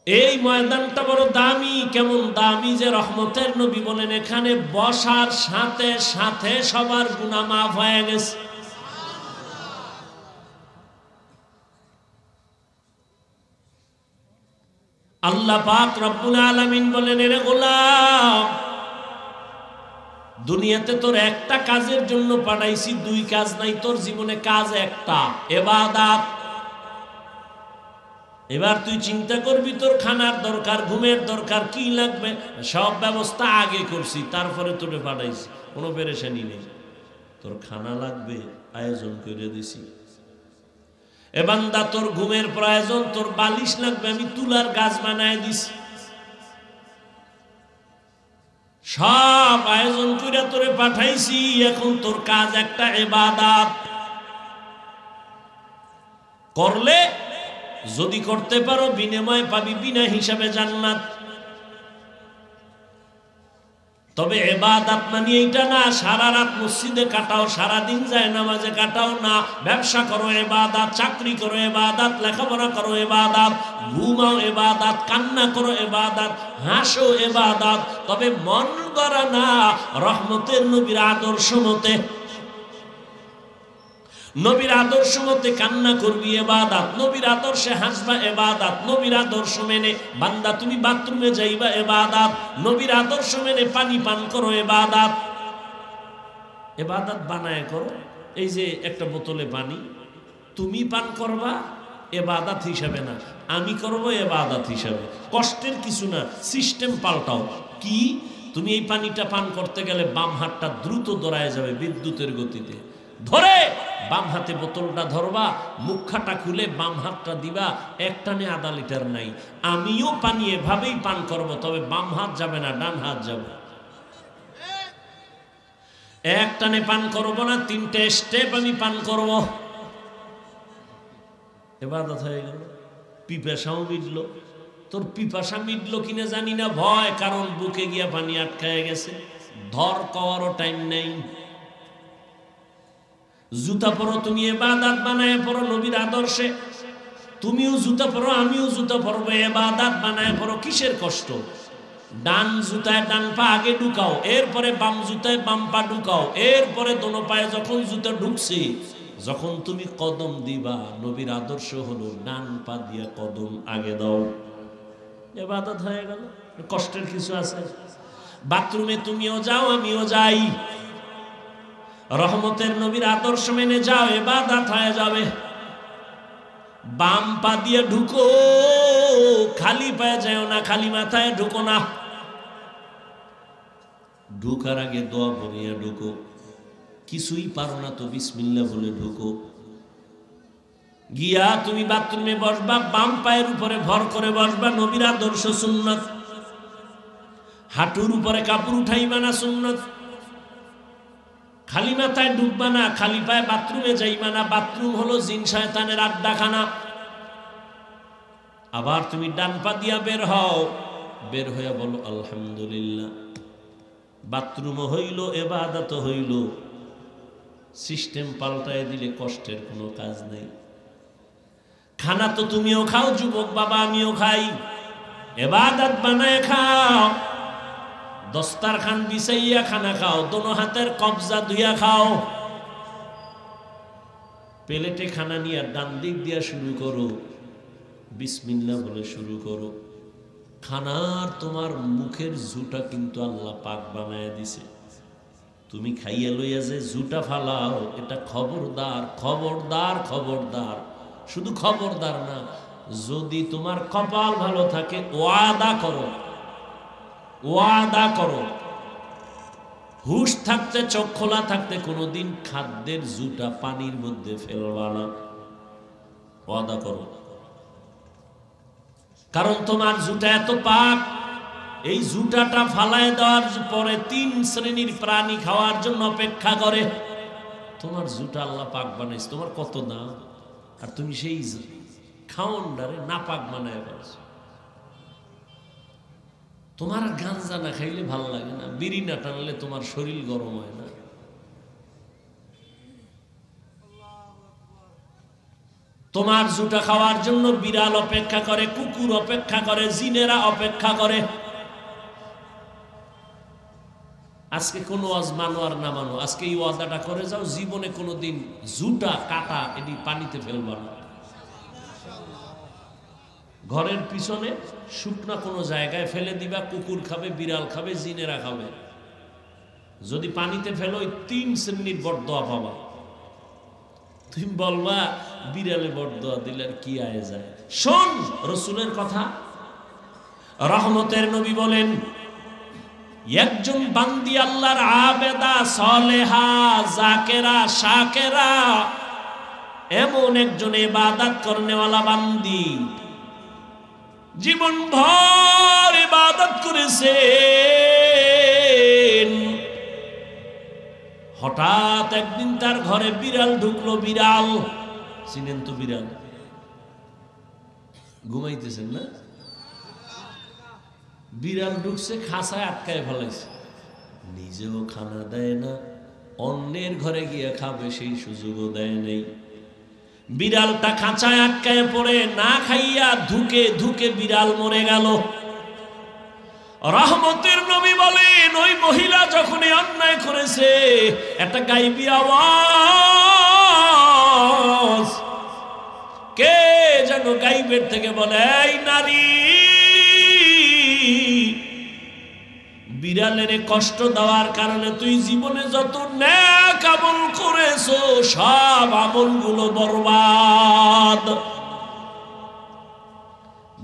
এই ময়দানটা বড় দামি। কেমন দামি যে রহমতের নবী বলেন এখানে বসার সাথে সাথে সবার গুনাহ মাফ হয়ে গেছে। আল্লাহ পাক রব্বুল আলামিন বলেন এরে গোলাম, দুনিয়াতে তোর একটা কাজের জন্য পাঠাইছি, 2 কাজ নাই তোর জীবনে, কাজ একটা, ইবাদত। এবার তুই চিন্তা করবি তোর খানার দরকার, ঘুমের দরকার, কি লাগবে সব ব্যবস্থা আগে করছি, তারপরে তোরে পাঠাইছি, কোনো পেরেশানি নেই। তোর খানা লাগবে আয়োজন করে দিছি। এ বান্দা তোর ঘুমের প্রয়োজন, তোর বালিশ লাগবে, আমি তুলার গাছ বানায় দিছি, সব আয়োজন করে তোরে পাঠাইছি। এখন তোর কাজ একটা, ইবাদত করলে যদি করতে পারো বিনিময় পাবি বিনা হিসাবে জান্নাত। তবে ইবাদত মানে এইটা না সারা রাত মসজিদে কাটাও, সারা দিন যায় নামাজে কাটাও না। ব্যবসা করো ইবাদত, চাকরি করো ইবাদত, লেখাপড়া করো ইবাদত, ঘুমাও ইবাদত, কান্না করো ইবাদত, হাসো ইবাদত। তবে মন গড়া না, রহমতের নবীর আদর্শ মতে, নবীর আদর্শ মতে কান্না করবি ইবাদত, নবীর আদর্শে হাসবা ইবাদত, নবীর আদর্শ মেনে বান্দা তুমি বাথরুমে যাইবা ইবাদত, নবীর আদর্শ মেনে পানি পান করো ইবাদত। ইবাদত বানায় করো। এই যে একটা বোতলে পানি তুমি পান করবা ইবাদত হিসাবে না, আমি করব ইবাদত হিসাবে। কষ্টের কিছু না, সিস্টেম পাল্টাও। কি? তুমি এই পানিটা পান করতে গেলে বাম হাতটা দ্রুত দৌড়ায় যাবে বিদ্যুতের গতিতে, ধরে বাম হাতে বোতলটা ধরবা, মুখাটা খুলে বাম হাতটা দিবা, এক টানে আধা লিটার নাই। আমিও পানি এভাবেই পান করব, তবে বাম হাত যাবে না, ডান হাত যাবে। এক টানে পান করব না, 3টে স্টেপ আমি পান করব। ইবাদত হয়ে গেল। পিপাসাও মিটল। তোর পিপাসা মিটলো কিনা জানি না, ভয়, কারণ বুকে গিয়া পানি আটকায় গেছে, ধর কওয়ারও টাইম নেই। জুতা পরো তুমি ইবাদত বানায় পরো নবীর আদর্শে, তুমিও জুতা পরো আমিও জুতা পরবো, ইবাদত বানায় পরো। কিসের কষ্ট? ডান জুতায় ডান পা আগে ঢুকাও, এরপরে বাম জুতায় বাম পা ঢুকাও, এরপরে দোনো পায়ে যখন জুতা ঢুকছে, যখন তুমি কদম দিবা, নবীর আদর্শ হলো ডান পা দিয়া কদম আগে দাও, ইবাদত হয়ে গেল। কষ্টের কিছু আছে? বাথরুমে তুমিও যাও আমিও যাই, রহমতের নবীর আদর্শ মেনে যাও, ইবাদত হয়ে যাবে। বাম পা দিয়ে ঢুকো, খালি পায়ে যাও না, খালি মাথায় ঢুকো না। ঢুকার আগে দোয়া পড়িয়া ঢুকো। কিছুই পারো না তো বিসমিল্লাহ বলে ঢুকো। গিয়া তুমি বাথরুমে বসবা, বাম পায়ের উপরে ভর করে বসবা, নবীর আদর্শ সুন্নত। হাঁটুর উপরে কাপড় উঠাইবা না, সুন্নত। খালি মাথায় ডুববা না, খালি পায়ে বাথরুমে যাইবা না, বাথরুম হলো জিন শয়তানের আড্ডাখানা। আবার তুমি ডান পা দিয়া বের হও, বের হইয়া বলো আলহামদুলিল্লাহ। বাথরুমও হইল, ইবাদত হইল। সিস্টেম পাল্টায় দিলে কষ্টের কোনো কাজ নেই। খানা তো তুমিও খাও যুবক বাবা, আমিও খাই, ইবাদত বানায় খাও। দস্তারখান বিছাইয়া খানা খাও, দোনো হাতের কবজা ধুইয়া খাও। প্লেটে খানা নিয়ে ডান দিক দিয়া শুরু করো, বিসমিল্লাহ বলে শুরু করো। খানার তোমার মুখের জুটা কিন্তু আল্লাহ পাক বানায় দিছে। তুমি খাইয়া লইয়া যে জুটা ফালাও, এটা খবরদার, খবরদার, খবরদার। শুধু খবরদার না, যদি তোমার কপাল ভালো থাকে, ওয়াদা করো, ওয়াদা করো, হুশ থাকতে, চোখ খোলা থাকতে কোনোদিন খাদ্যের জুটা পানির মধ্যে ফেলবা না। ওয়াদা করো। কারণ তোমার জুটা এত পাক, এই জুটাটা ফালায় দেওয়ার পরে 3 শ্রেণীর প্রাণী খাওয়ার জন্য অপেক্ষা করে। তোমার জুটা আল্লাহ পাক বানাইছে, তোমার কত দাম, আর তুমি সেই খাওয়ানটারে না পাক বানায় পারছো। তোমার গাঞ্জা না খাইলে ভাল লাগে না, বিড়ি না টানলে তোমার শরীর গরম হয় না। তোমার জুটা খাওয়ার জন্য বিড়াল অপেক্ষা করে, কুকুর অপেক্ষা করে, জিনেরা অপেক্ষা করে। আজকে কোনো ওয়াজ মানো আর না মানো, আজকে এই ওয়াদাটা করে যাও, জীবনে কোনোদিন জুটা কাটা এটি পানিতে ফেলবা না। ঘরের পিছনে শুকনা কোনো জায়গায় ফেলে দিবা, কুকুর খাবে, বিড়াল খাবে, জিনেরা খাবে। যদি পানিতে ফেলো, 3 শ্রেণীর বরদোয়া পাবা। তুমি বলবা বিড়ালে বরদোয়া দিলে আর কি আয়ে যায়। শোন রাসূলের কথা, রহমতের নবী বলেন, একজন বান্দি আল্লাহর আবেদা, সালেহা, জাকেরা, শাকেরা, এমন একজন ইবাদত করনেওয়ালা বান্দি, জীবন ভর ইবাদত করেছেন। হঠাৎ একদিন তার ঘরে বিড়াল ঢুকলো। বিড়াল চিনেন তো, বিড়াল ঘুমাইতেছেন না, বিড়াল ঢুকছে, খাঁচায় আটকায় ফেলাইছে। নিজেও খানা দেয় না, অন্যের ঘরে গিয়ে খাবে সেই সুযোগও দেয় নেই। বিড়ালটা খাঁচায় আটকায় পড়ে না খাইয়া ধুকে ধুকে বিড়াল মরে গেল। রহমতের নবী বলেন, ওই মহিলা যখন অন্যায় করেছে, একটা গাইবী আওয়াজ কে যেন গাইবের থেকে বলে, এই নারী, বিড়ালের কষ্ট দেওয়ার কারণে তুই জীবনে যত নেক আমল করেছো, সব আমলগুলো বরবাদ।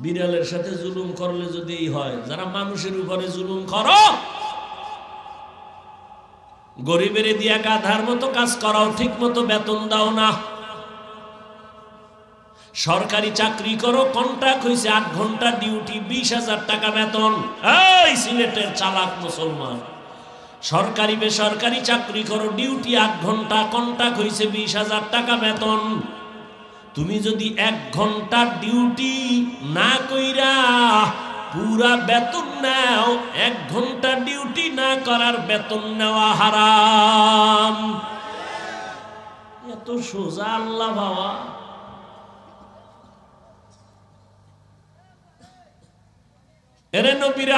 বিড়ালের সাথে জুলুম করলে যদি হয়, যারা মানুষের উপরে জুলুম করো, গরিবের দিয়া গাধার মতো কাজ করাও, ঠিক মতো বেতন দাও না। সরকারি চাকরি করো, কন্ট্রাক্ট হয়েছে 8 ঘন্টা ডিউটি, 20,000 টাকা বেতন। এই সিলেটের চালাক মুসলমান, সরকারি বেসরকারি চাকরি করো, ডিউটি 8 ঘন্টা, কন্ট্রাক্ট হয়েছে 20,000 টাকা বেতন। তুমি যদি 1 ঘন্টা ডিউটি না কইরা পুরা বেতন নাও, 1 ঘন্টা ডিউটি না করার বেতন নেওয়া হারাম। এত সোজা আল্লাহ বাবা। এরে নবীর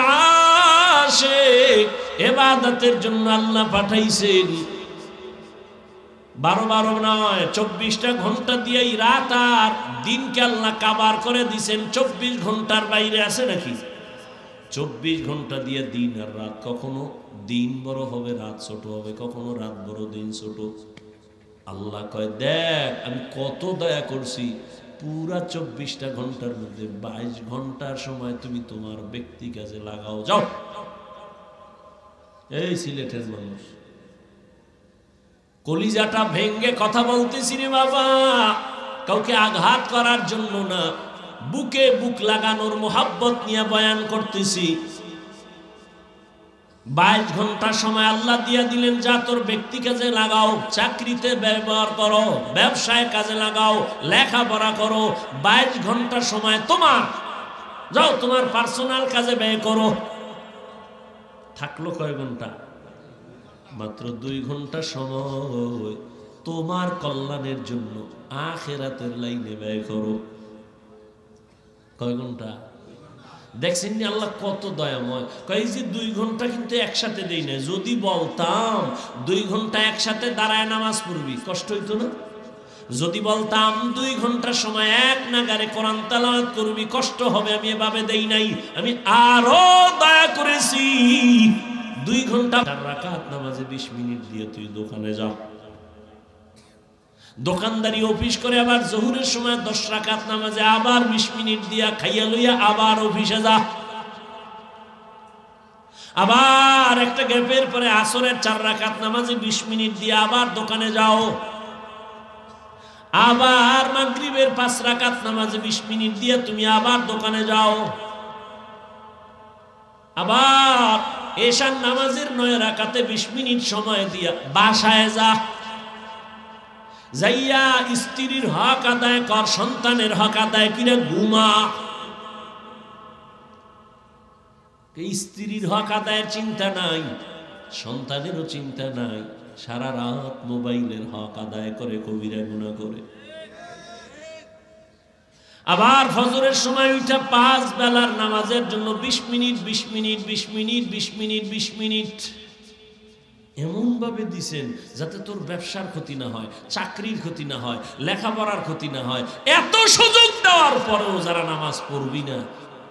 আশিক, ইবাদতের জন্য আল্লাহ পাঠাইছেন। 12 নয়, 24টা ঘন্টা দিয়েই রাত আর দিনকে আল্লাহ কাবার করে দিছেন। 24 ঘন্টার বাইরে আছে নাকি? 24 ঘন্টা দিয়ে দিন আর রাত। কখনো দিন বড় হবে, রাত ছোট হবে, কখনো রাত বড়, দিন ছোট। আল্লাহ কয়, দেখ আমি কত দয়া করছি, পুরা 24টা ঘন্টার মধ্যে 22 ঘন্টার সময় তুমি তোমার ব্যক্তি কাজে লাগাও, যাও। এই সিলেটের মানুষ, কলিজাটা ভেঙ্গে কথা বলতেছি রে বাবা। কাউকে আঘাত করার জন্য না, বুকে বুক লাগানোর মোহাব্বত নিয়ে বয়ান করতেছি। 22 ঘন্টা সময় আল্লাহ দিয়া দিলেন, যা তোর ব্যক্তি কাজে লাগাও, চাকরিতে ব্যবহার করো, ব্যবসায় কাজে লাগাও, লেখাপড়া করো। 22 ঘন্টা সময় তোমার, যাও তোমার পার্সোনাল কাজে ব্যয় করো। থাকলো কয় ঘন্টা? মাত্র 2 ঘন্টা সময় তোমার কল্যাণের জন্য আখিরাতের লাইনে ব্যয় করো। কয় ঘন্টা? দেখছেন নি আল্লাহ কত দয়াময়। কয় যে 2 ঘন্টা কিন্তু একসাথে দেই না। যদি বলতাম 2 ঘন্টা একসাথে দাঁড়ায় নামাজ পড়বি, কষ্ট হইতো না? যদি বলতাম 2 ঘন্টা সময় এক নাগারে কোরআন তেলাওয়াত করবি, কষ্ট হবে। আমি এভাবে দেই নাই, আমি আরো দয়া করেছি। 2 ঘন্টা 4 রাকাত নামাজে 20 মিনিট দিয়ে তুই দোকানে যা। দোকানদারি অফিস করে আবার জোহরের সময় 10 রাকাত নামাজে আবার 20 মিনিট দিয়া খাইয়া লইয়া আবার অফিসে যা। আবার একটা গ্যাপের পরে আসরের 4 রাকাত নামাজে 20 মিনিট দিয়ে আবার দোকানে যাও। আবার মাগরিবের 5 রাকাত নামাজে 20 মিনিট দিয়ে তুমি আবার দোকানে যাও। আবার এশার নামাজের 9 রাকাতে 20 মিনিট সময় দিয়া বাসায় যা। যাইয়া স্ত্রীর হক আদায় কর, সন্তানের হক আদায় করে ঘুমা। স্ত্রীর হক আদায়ের চিন্তা নাই, সন্তানেরও চিন্তা নাই, সারা রাত মোবাইলের হক আদায় করে কবিরা গুনাহ করে। আবার ফজরের সময় উঠা 5 বেলার নামাজের জন্য 20 minute 20 minute 20 minute 20 minute 20 minute এমন ভাবে দিছেন যাতে তোর ব্যবসার ক্ষতি না হয়, চাকরির ক্ষতি না হয়, লেখাপড়ার ক্ষতি না হয়। এত সুযোগ দেওয়ার পরেও যারা নামাজ পড়বি না,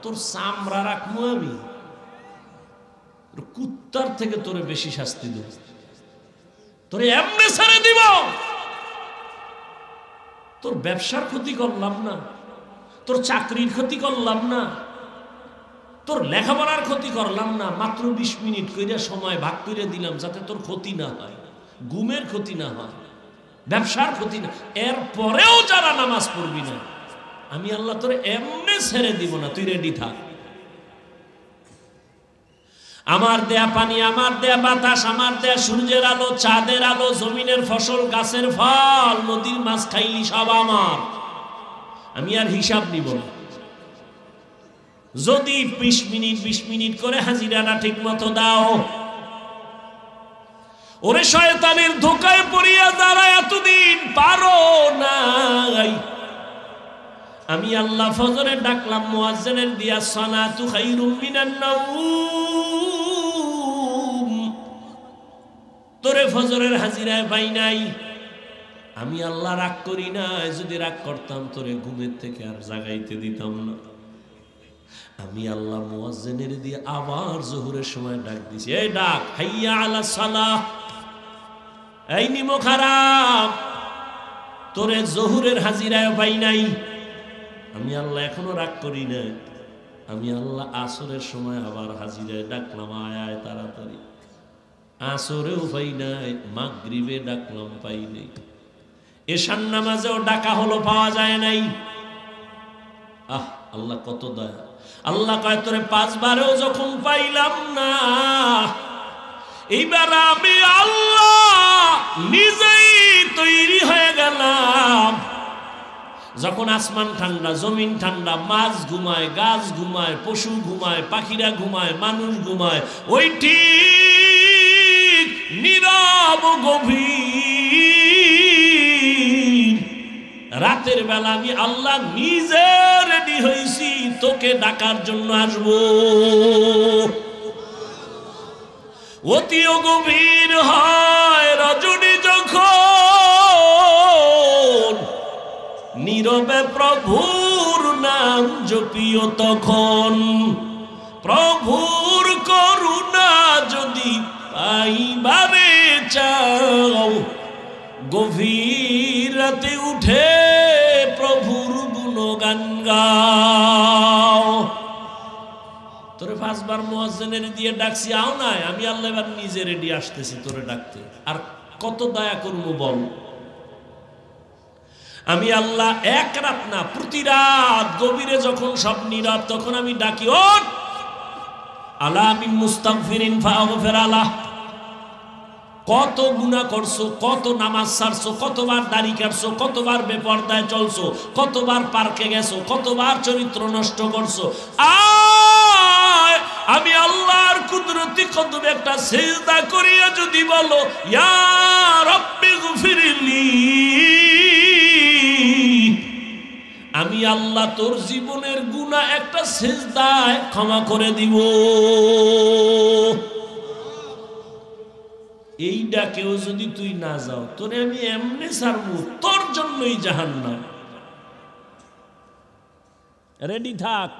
তোর চামড়া রাখবো আমি। কুত্তার থেকে তোরে বেশি শাস্তি দেব, তোরে এমনি ছেড়ে দিব। তোর ব্যবসার ক্ষতি করলাম না, তোর চাকরির ক্ষতি করলাম না, তোর লেখাপড়ার ক্ষতি করলাম না, মাত্র 20 মিনিট কইরা সময় ভাগ করে দিলাম যাতে তোর ক্ষতি না হয়, ঘুমের ক্ষতি না হয়, ব্যবসার ক্ষতি না। এরপরেও যারা নামাজ পড়বি না, আমি আল্লাহ তোরে এমনি ছেড়ে দিব না, তুই রেডি থাক। আমার দেয়া পানি, আমার দেয়া বাতাস, আমার দেয়া সূর্যের আলো, চাঁদের আলো, জমিনের ফসল, গাছের ফল, নদীর মাছ খাইলি সব আমার। আমি আর হিসাব নিব না। যদি 20 মিনিট 20 মিনিট করে হাজিরাটা ঠিক মতো দাও, ওরে শয়তানের ধোকায় পড়িয়া যারা এতদিন পারো নাই, আমি আল্লাহ ফজরে ডাকলাম, মুয়াজ্জিনের দিয়া সালাতু খায়রুম মিনান নাওম, তোরে ফজরের হাজিরায় পাই নাই। আমি আল্লাহ রাগ করি নাই, যদি রাগ করতাম তোরে ঘুমের থেকে আর জাগাইতে দিতাম না। আমি আল্লাহ মুয়াজ্জিনের দিয়ে আবার জোহরের সময় ডাক দিছি, এই ডাক, হাইয়া আলা সালাহ, এই নিমো খারাপ, তোরে জোহরের হাজিরায় পাই নাই। আমি আল্লাহ এখনো রাগ করি নাই। আমি আল্লাহ আসরের সময় আবার হাজিরায় ডাকলাম, আয় আয় তাড়াতাড়ি। আসরেও পাই নাই, মাগরিবে ডাকলাম, পাই নাই। এশার নামাজেও ডাকা হলো, পাওয়া যায় নাই। আহ, আল্লাহ কত দয়া। আল্লাহ কয় তোরে 5 বারেও যখন পাইলাম না, এইবার আমি আল্লাহ নিজেই তৈরি হয়ে গেলাম। যখন আসমান ঠান্ডা, জমিন ঠান্ডা, মাছ ঘুমায়, গাছ ঘুমায়, পশু ঘুমায়, পাখিরা ঘুমায়, মানুষ ঘুমায়, ওই ঠিক নীরব গভীর রাতের বেলা আমি আল্লাহ নিজে রেডি হয়েছি তোকে ডাকার জন্য আসবো। অতি গভীর হয় রজনী যখন, নীরবে প্রভুর নাম জপিও তখন। প্রভুর করুণা যদি পাইবারে চাও, গভীর রাতে উঠে প্রভুর গুণগান গাও। তোরে 5 বার মুয়াজ্জিনের দিয়ে ডাকছি, আও নাই। আমি আল্লাহ এবার নিজে রেডি আসতেছি তোরে ডাকতে। আর কত দয়া করবো বল। আমি আল্লাহ এক রাত না, প্রতি রাত গভীরে যখন সব নীরব, তখন আমি ডাকি, ওঠ আলা মিন মুস্তাগফিরিন ফাগফির আলাহ। কত গুনাহ করছো, কত নামাজ ছাড়ছো, কতবার দাড়ি কাটছো, কতবার বেপরদায় চলছো, কতবার পার্কে গেছো, কতবার চরিত্র নষ্ট করছো। আয় আমি আল্লাহর কুদরতি কদমে একটা সিজদা করিয়া যদি বলো, ইয়া রাব্বি গফিরলি, আমি আল্লাহ তোর জীবনের গুনাহ একটা সিজদায় ক্ষমা করে দিব। এই ডাকেও যদি তুই না যাও, তোরে আমি এমনি ছাড়বো, তোর জন্যই জাহান্নাম। রেডি থাক,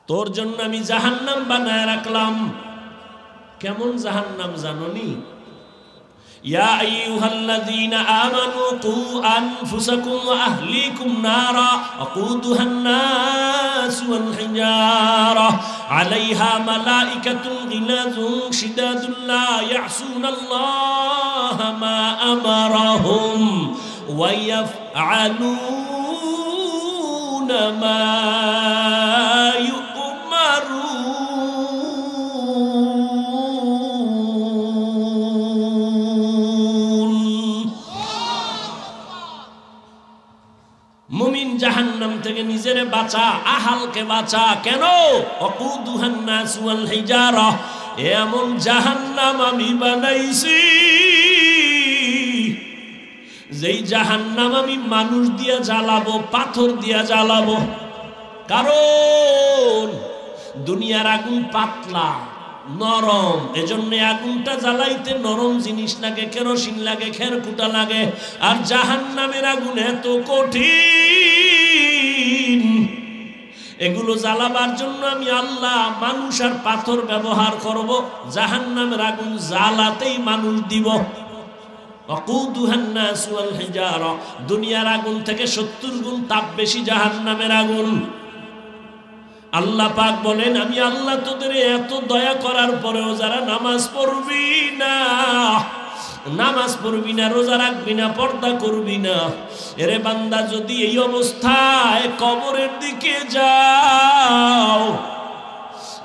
তোর জন্য আমি জাহান্নাম বানায় রাখলাম। কেমন জাহান্নাম জানোনি? ইয়া আইয়ুহাল্লাযীনা আমানু কু আনফুসাকুম ওয়া আহলিকুম নারা আকুদুহান নাস ওয়াল হিজারা আলাইহা মালাইকাতুন গিলাযুন শিদাদুন লা ইয়াসুনাল্লাহা মা আমারাহুম ওয়া ইয়াফআলুনা মা মুমিন জাহান্নাম থেকে নিজেরে বাঁচা, আহালকে বাঁচা। কেন? ওয়াকুদুহান নাস ওয়াল হিজারা, এমন জাহান্নাম আমি বানাইছি যেই জাহান্নাম আমি মানুষ দিয়া জ্বালাবো, পাথর দিয়া জ্বালাবো। কারণ দুনিয়ার আগুন পাতলা নরম, এজন্য আগুনটা জ্বালাইতে নরম জিনিস লাগে, কেরোসিন লাগে, খেরকুটা লাগে। আর জাহান্নামের আগুন এত কঠিন, এগুলো জ্বালাবার জন্য আমি আল্লাহ মানুষ আর পাথর ব্যবহার করব। জাহান্নামের আগুন জ্বালাতেই মানুষ দিব। ওয়াকুদুহান নাস ওয়াল হিজারা, দুনিয়ার আগুন থেকে 70 গুণ তাপ বেশি জাহান্নামের আগুন। আল্লাহ পাক বলেন, আমি আল্লাহ তোদের এত দয়া করার পরেও যারা নামাজ পড়বি না, নামাজ পড়বি না, রোজা রাখবি না, পর্দা করবি না, এরে বান্দা যদি এই অবস্থায় কবরের দিকে যাও,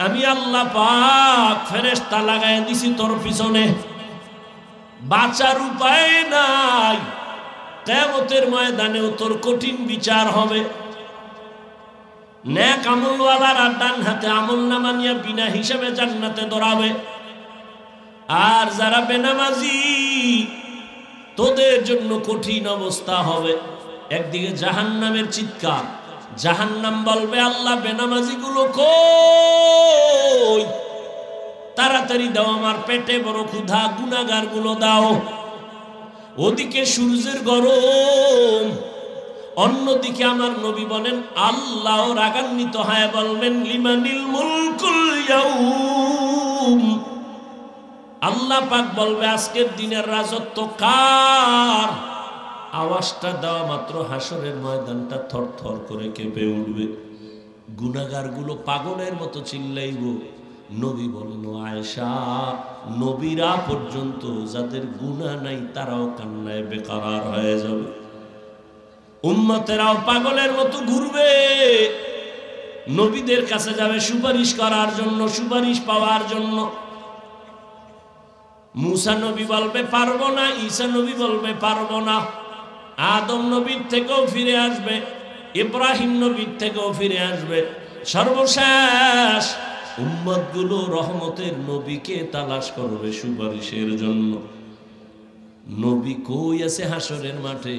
আমি আল্লাহ পাক ফেরেশতা লাগায় দিছি তোর পিছনে, বাঁচার উপায় নাই। কিয়ামতের ময়দানেও তোর কঠিন বিচার হবে। নেক আমলওয়ালারা ডান হাতে আমলনামা নিয়ে বিনা হিসাবে জান্নাতে দৌড়াবে। আর যারা বেনামাজি, তোদের জন্য কঠিন অবস্থা হবে। একদিকে জাহান্নামের চিৎকার, জাহান্নাম বলবে, আল্লাহ বেনামাজি গুলো কই, তাড়াতাড়ি দাও, আমার পেটে বড় ক্ষুধা, গুনাহগার গুলো দাও। ওদিকে সূর্যের গরম, অন্যদিকে আমার নবী বলেন, আল্লাহ রাগান্বিত হয় বলবেন, লিমানিল মুলকুল ইয়াউম, আল্লাহ পাক বলবে আজকের দিনের রাজত্ব কার? আওয়াজটা দেওয়া মাত্র হাসরের ময়দানটা থরথর করে কেঁপে উঠবে। গুনাহগার গুলো পাগলের মতো চিল্লাইব। নবী বলেন, ও আয়েশা, নবীরা পর্যন্ত যাদের গুনাহ নাই তারাও কান্নায় বেকারার হয়ে যাবে। উম্মতেরাও পাগলের মতো ঘুরবে, নবীদের কাছে যাবে সুপারিশ করার জন্য, সুপারিশ পাওয়ার জন্য। মুসা নবী বলবে পারবো না, ঈসা নবী বলবে পারবো না, আদম নবীর থেকেও ফিরে আসবে, ইব্রাহিম নবীর থেকেও ফিরে আসবে। সর্বশেষ উম্মতগুলো রহমতের নবীকে তালাশ করবে সুপারিশের জন্য। নবী কই আছে হাসরের মাঠে?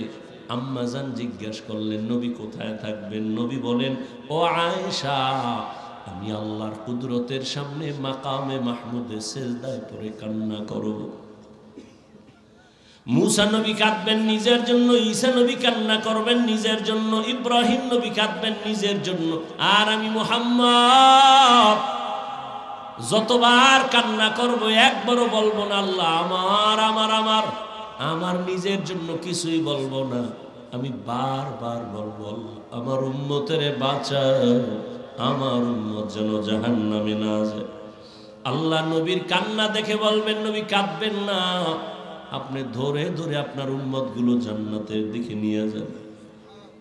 আম্মাজান জিজ্ঞাসা করলেন, নবী কোথায় থাকবেন? নবী বলেন, ও আয়েশা, আমি আল্লাহর কুদরতের সামনে মাকামে মাহমুদে সেজদায় পড়ে কান্না করব। মুসা নবী কাঁদবেন নিজের জন্য, ঈসা নবী কান্না করবেন নিজের জন্য, ইব্রাহিম নবী কাঁদবেন নিজের জন্য। আর আমি মুহাম্মদ যতবার কান্না করব একবারও বলবো না আল্লাহ আমার আমার আমার আমার নিজের জন্য কিছুই বলবো না। আমি বারবার বলবো, আমার উম্মতের বাঁচাও, আমার উম্মত যেন জাহান্নামে না যায়। আল্লাহ নবীর কান্না দেখে বলবেন, নবী কাঁদবেন না, আপনি ধরে ধরে আপনার উম্মত গুলো জান্নাতের দিকে নিয়ে যান।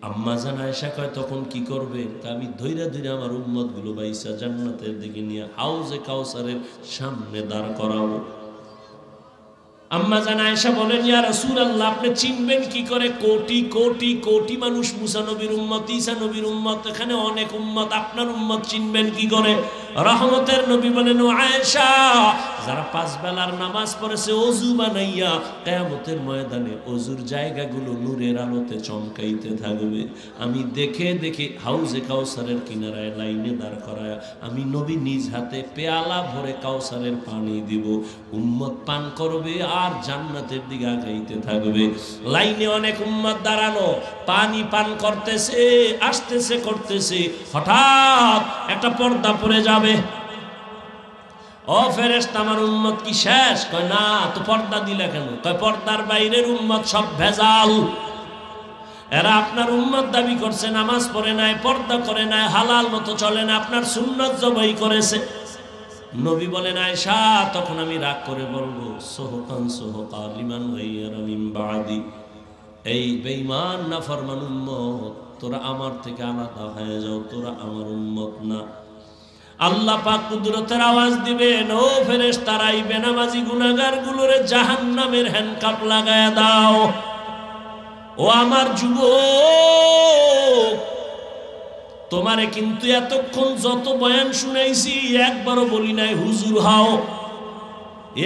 আম্মা জান আয়েশা কয় তখন কি করবে? আমি ধৈর্য ধৈর্য আমার উম্মত গুলো বাইসা জান্নাতের দিকে নিয়ে হাউজে কাউসারের সামনে দাঁড় করাবো। আম্মা জান আয়েশা বলেন, ইয়া রাসূলুল্লাহ, আপনি চিনবেন কি করে? কোটি কোটি কোটি মানুষ মুসা নবীর উম্মত, ঈসা নবীর উম্মত, এখানে অনেক উম্মত, আপনার উম্মত চিনবেন কি করে? রহমতের নবী বলেন, ও আয়েশা, যারা 5 বেলার নামাজ পড়েছে ওযু বানাইয়া, কিয়ামতের ময়দানে ওযুর জায়গাগুলো নূরের আলোতে চমকাইতে থাকবে। আমি দেখে দেখে হাউজে কাউসারের কিনারায় লাইনে দাঁড় করায়া আমি নবী নিজ হাতে পেয়ালা ভরে কাউসারের পানি দিব, উম্মত পান করবে আর জান্নাতের দিকে আগাইতে থাকবে। লাইনে অনেক উম্মত দাঁড়ানো, পানি পান করতেছে, আসতেছে করতেছে, হঠাৎ একটা পর্দা পড়ে যাবে। ও ফেরেশতা, আমার উম্মত কি শেষ? কয় না। তো পর্দা দিলে কেন? কয় পর্দার বাইরের উম্মত সব ভেজাল। এরা আপনার উম্মত দাবি করছে, নামাজ পড়ে নাই, পর্দা করে নাই, হালাল মতো চলে না, আপনার সুন্নাত জবাই করেছে। নবী বলেন, আয়েশা, তখন আমি রাগ করে বলবো, সোহকান সোহকা লিমান গায়্যারা মিন বাদি, এই বেঈমান নাফরমান উম্মত, তোরা আমার থেকে আলাদা হয়ে যাও, তোরা আমার উম্মত না। আল্লাহ পাক কুদরতের আওয়াজ দিবেন, ও ফেরেশতারা, এই বেনামাজি গুনাহগার গুলোরে জাহান্নামের হ্যান্ডকাপ লাগায়া দাও। ও আমার যুবক, তোমারে কিন্তু এতক্ষণ যত বয়ান শুনাইছি একবারও বলি নাই হুজুর হও।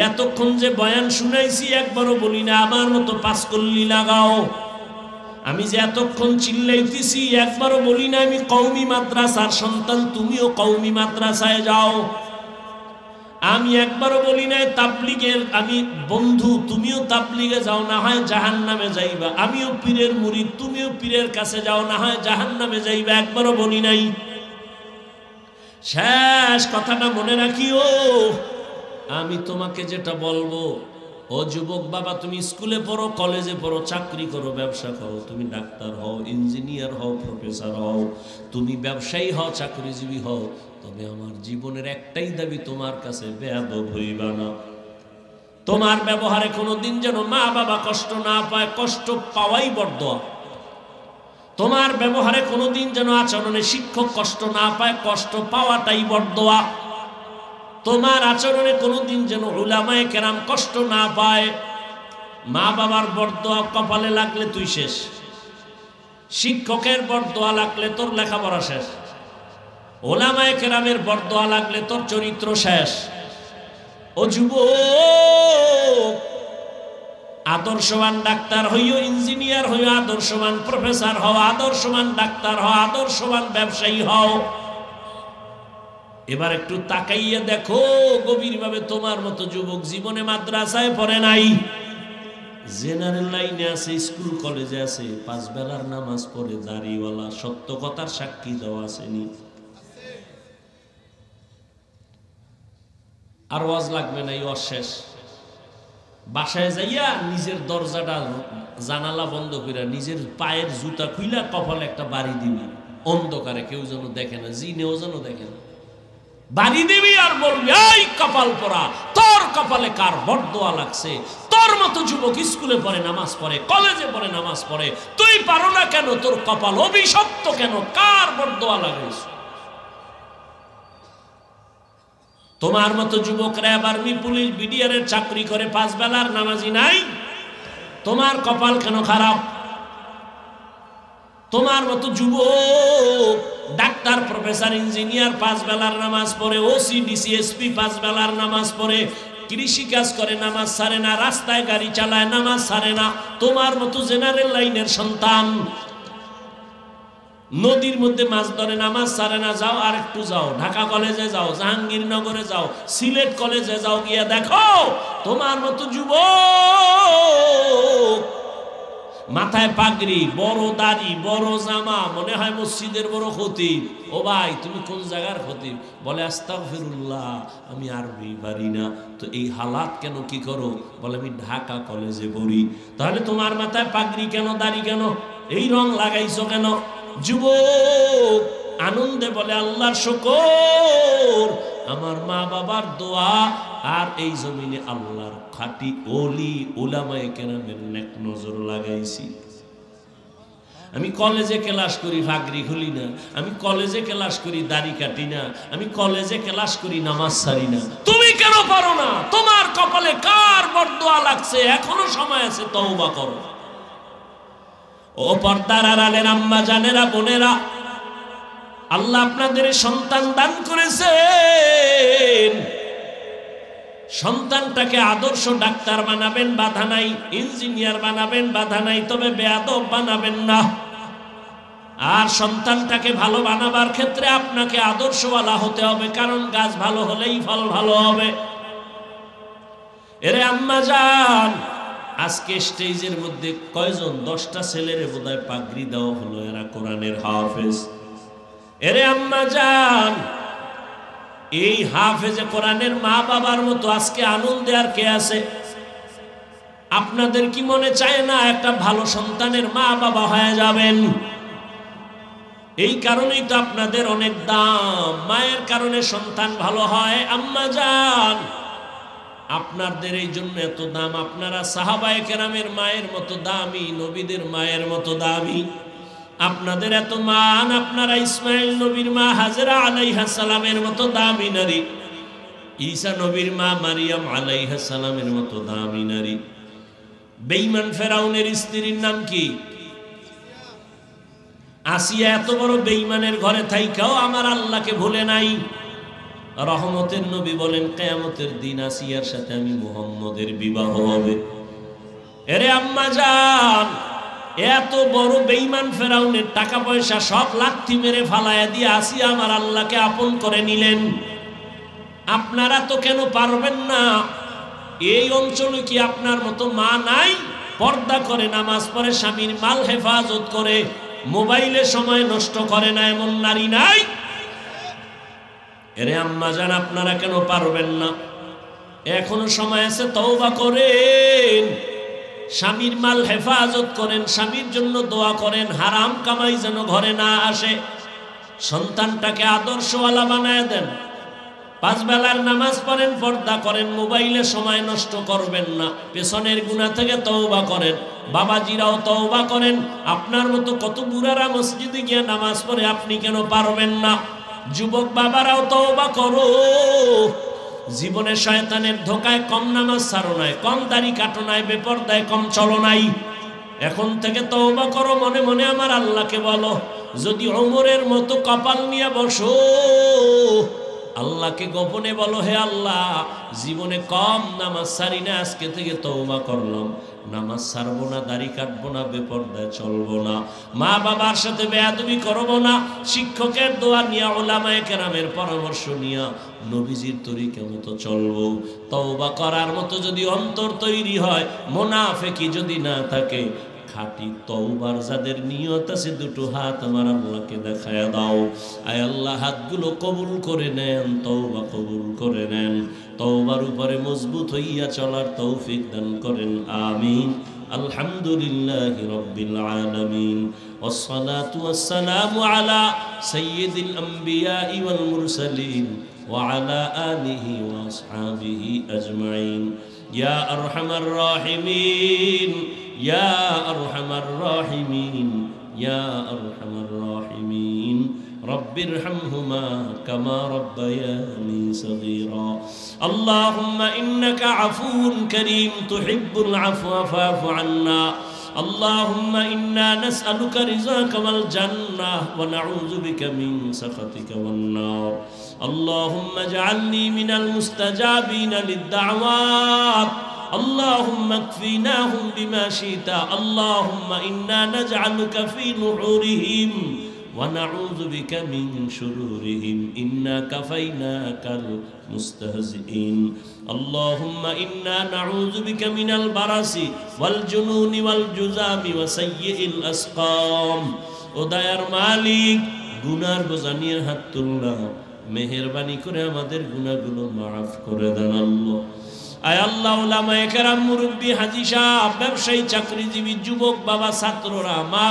এতক্ষণ যে বয়ান শুনাইছি একবারও বলি না আমার মতো পাঁচকল্লি লাগাও। আমি যে এতক্ষণ চিল্লাইতেছি একবারও বলি না আমি কওমি মাদ্রাসার সন্তান, তুমিও কওমি মাদ্রাসায় যাও। আমি একবারও বলি নাই তাবলীগের আমি বন্ধু, তুমিও তাবলীগে যাও, না হয় জাহান্নামে যাইবা। আমিও পীরের মুরিদ, তুমিও পীরের কাছে যাও, না হয় জাহান্নামে যাইবা। একবারও বলি নাই। শেষ কথাটা মনে রাখিও, আমি তোমাকে যেটা বলবো, ও যুবক বাবা, তুমি স্কুলে পড়ো, কলেজে পড়ো, চাকরি করো, ব্যবসা করো, তুমি ডাক্তার হও, ইঞ্জিনিয়ার হও, প্রফেসর হও, তুমি ব্যবসায়ী হও, চাকরিজীবী হও, তবে আমার জীবনের একটাই দাবি, তোমার কাছে বেয়াদব হইবা না। তোমার ব্যবহারে কোনোদিন যেন মা বাবা কষ্ট না পায়, কষ্ট পাওয়াই বরদোয়া। তোমার ব্যবহারে কোনোদিন যেন আচরণে শিক্ষক কষ্ট না পায়, কষ্ট পাওয়াটাই বরদোয়া। তোমার আচরণে কোনোদিন যেন উলামায়ে কেরাম কষ্ট না পায়। মা বাবার বরদোয়া কপালে লাগলে তুই শেষ, শিক্ষকের বরদোয়া লাগলে তোর লেখাপড়া শেষ, উলামায়ে কেরামের বরদোয়া লাগলে তোর চরিত্র শেষ। ও যুবক, আদর্শবান ডাক্তার হইও, ইঞ্জিনিয়ার হইও, আদর্শবান প্রফেসর হও, আদর্শবান ডাক্তার হও, আদর্শবান ব্যবসায়ী হও। এবার একটু তাকাইয়া দেখো গভীরভাবে, তোমার মতো যুবক জীবনে মাদ্রাসায় পড়ে নাই, জেনারেল লাইনে আছে, স্কুল কলেজে আছে, 5 বেলার নামাজ পড়ে, দাড়িওয়ালা, সত্য কথার সাক্ষী দেওয়া আসেনি। আর ওয়াজ লাগবে না, এই অশেষ। বাসায় যাইয়া নিজের দরজাটা জানালা বন্ধ করে নিজের পায়ের জুতা খুইলা কপালে একটা বাড়ি দিবি, অন্ধকারে কেউ যেন দেখে না, জিনেও যেন দেখে না। বাড়ি দিবি আর বলবি, এই কপাল পরা, তোর কপালে কার বরদোয়া লাগছে? তোর মতো যুবক স্কুলে পড়ে, নামাজ পড়ে, কলেজে পড়ে, নামাজ পড়ে, তুই পারো না কেন? তোর কপাল অভিশপ্ত কেন? কার বরদোয়া লাগাইছে? তোমার মতো যুবকরা আর্মি, পুলিশ, বিডিআরের চাকরি করে, 5 বেলার নামাজি নাই, তোমার কপাল কেন খারাপ? তোমার মতো যুবক ডাক্তার, প্রফেসর, ইঞ্জিনিয়ার 5 বেলার নামাজ পড়ে, ওসি, ডিসি, এসপি 5 বেলার নামাজ পড়ে, কৃষি কাজ করে, নামাজ ছাড়ে না, রাস্তায় গাড়ি চালায়, নামাজ ছাড়ে না। তোমার মতো জেনারেল লাইনের সন্তান নদীর মধ্যে মাছ ধরে, নামাজ ছাড়ে না। যাও আর একটু যাও, ঢাকা কলেজে যাও, জাহাঙ্গীরনগরে যাও, সিলেট কলেজে যাও, গিয়া দেখো তোমার মতো যুবক মাথায় পাগড়ি, বড় দাড়ি, বড় জামা, মনে হয় মসজিদের বড় খতিব। ও ভাই, তুমি কোন জায়গার খতিব? বলে আস্তাগফিরুল্লাহ, আমি আরবি পারি না। তো এই হালাত কেন, কি করো? বলে আমি ঢাকা কলেজে পড়ি। তাহলে তোমার মাথায় পাগড়ি কেন, দাড়ি কেন, এই রং লাগাইছো কেন? যুবক আনন্দে বলে, আল্লাহর শুকর, আমার মা বাবার দোয়া, আর এই জমিনে আল্লাহর খাঁটি ওলি উলামায়ে কেরামের নেক নজর লাগাইছি। আমি কলেজে ক্লাস করি ফাগরি খুলি না, আমি কলেজে ক্লাস করি দাড়ি কাটি না, আমি কলেজে ক্লাস করি নামাজ ছাড়ি না। তুমি কেন পারো না? তোমার কপালে কার বরদোয়া লাগছে? এখনো সময় আছে, তওবা করো। ও পর্দার আড়ালের আম্মা জানেরা, বোনেরা, আল্লাহ আপনাদের সন্তান দান করেছেন। সন্তানটাকে আদর্শ ডাক্তার বানাবেন, বাধা নাই। ইঞ্জিনিয়ার বানাবেন, বাধা নাই। তবে বেয়াদব বানাবেন না। আর সন্তানটাকে ভালো বানাবার ক্ষেত্রে আপনাকে আদর্শওয়ালা হতে হবে, কারণ গাছ ভালো হলেই ফল ভালো হবে। এরে আম্মা জান, আজকে স্টেজের মধ্যে কয়জন? 10টা ছেলেরে বোধহয় পাগড়ি দেওয়া হলো, এরা কোরআনের হাফেজ। এরে আম্মা জান, এই হাফেজে কোরআনের মা বাবার মতো আজকে আনন্দে আর কে আছে? আপনাদের কি মনে চায় না একটা ভালো সন্তানের মা বাবা হয়ে যাবেন? এই কারণেই তো আপনাদের অনেক দাম। মায়ের কারণে সন্তান ভালো হয়। আম্মা জান, আপনাদের এই জন্য এত দাম। আপনারা সাহাবায়ে কেরামের মায়ের মতো দামি, নবীদের মায়ের মতো দামি। আপনাদের এত মান। আপনারা ইসমাইল নবীর মা হাজেরা আলাইহিস সালামের মতো দামি নারী, ঈসা নবীর মা মারিয়াম আলাইহিস সালামের মতো দামি নারী। বেঈমান ফেরাউনের স্ত্রীর নাম কি? আসিয়া। এত বড় বেঈমানের ঘরে থাইকাও আমার আল্লাহকে ভুলে নাই। রহমতের নবী বলেন, কিয়ামতের দিন আসিয়ার সাথে আমি মুহাম্মদের বিবাহ হবে। এরে আম্মা জান, এত বড় বেঈমান ফেরাউনের টাকা পয়সা সব লাথি মেরে ফালায়া দিয়ে আসিয়া আমার আল্লাহকে আপন করে নিলেন। আপনারা তো কেন পারবেন না? এই অঞ্চলে কি আপনার মতো মা নাই? পর্দা করে নামাজ পড়ে, স্বামীর মাল হেফাজত করে, মোবাইলে সময় নষ্ট করে না, এমন নারী নাই? এরে আম্মা জান, আপনারা কেন পারবেন না? এখনো সময় আছে, তওবা করেন। স্বামীর মাল হেফাজত করেন, স্বামীর জন্য দোয়া করেন, হারাম কামাই যেন ঘরে না আসে। সন্তানটাকে আদর্শওয়ালা বানায় দেন। 5 বেলার নামাজ পড়েন, পর্দা করেন, মোবাইলে সময় নষ্ট করবেন না। পেছনের গুনাহ থেকে তওবা করেন। বাবাজিরাও তওবা করেন। আপনার মতো কত বুড়ারা মসজিদে গিয়ে নামাজ পড়ে, আপনি কেন পারবেন না? যুবক বাবারাও তওবা করো। জীবনে শয়তানের ধোকায় কম নামাজ ছাড়ো নাই, কম দাড়ি কাটো নাই, বেপরদায় কম চলো নাই। এখন থেকে তওবা করো, মনে মনে আমার আল্লাহকে বলো। যদি ওমরের মতো কপাল নিয়ে বসো, আল্লাহকে গোপনে বলো, হে আল্লাহ, জীবনে কম নামাজ ছাড়ি না, আজকে থেকে তওবা করলাম। নামাজ ছাড়বো না, দাড়ি কাটবো না, বেপরদায় চলবো না, মা বাবার সাথে বেয়াদবি করবো না, শিক্ষকের দোয়া নিয়া, উলামায়ে কেরামের পরামর্শ নিয়া নবীজির তরিকা মতো চলবো। তওবা করার মতো যদি অন্তর তৈরি হয়, মুনাফিকি যদি না থাকে, খাঁটি তওবার যাদের নিয়ত আছে, দুটো হাত আমার আল্লাহকে দেখায়া দাও। আয় আল্লাহ, হাতগুলো কবুল করে নেন, তওবা কবুল করে নেন। তওবার উপরে মজবুত হইয়া চলার তৌফিক দান করেন, আমিন। আলহামদুলিল্লাহি রাব্বিল আলামিন, ওয়াসসালাতু ওয়াসসালামু আলা সাইয়্যিদিল আমবিয়াই ওয়াল মুরসালিন ওয়া আলা আলিহি ওয়া আসহাবিহি আজমাইন। ইয়া আরহামার রাহিমিন, ইয়া আরহামার রাহিমিন, ইয়া আরহামার রাহিমিন। রব্বিরহামহুমা কামা রাব্বায়ানি সগীরা। আল্লাহুম্মা ইন্নাকা আফুউন কারীম তুহিব্বুল আফওয়া ফা'ফু আন্না। اللهم إنا نسألك رضاك والجنة ونعوذ بك من سخطك والنار. اللهم اجعلني من المستجابين للدعوات. اللهم اكفناهم بما شئت. اللهم إنا نجعلك في نحورهم ونعوذ بك من شرورهم. إنا كفيناك المستهزئين. اللهم إنا نعوذ بك من البرص والجنون والجذام وسيء الأسقام. ও দয়ার মালিক, গুনার বোঝা নিয়ে হাত তুললাম, মেহেরবানি করে আমাদের গুনাহগুলো মাফ করে দেন আল্লাহ। আয় আল্লাহ, উলামায়ে কেরাম, মুরব্বী, হাজী সাহেব, ব্যবসায়ী, চাকরিজীবী, যুবক, বাবা, ছাত্ররা, মা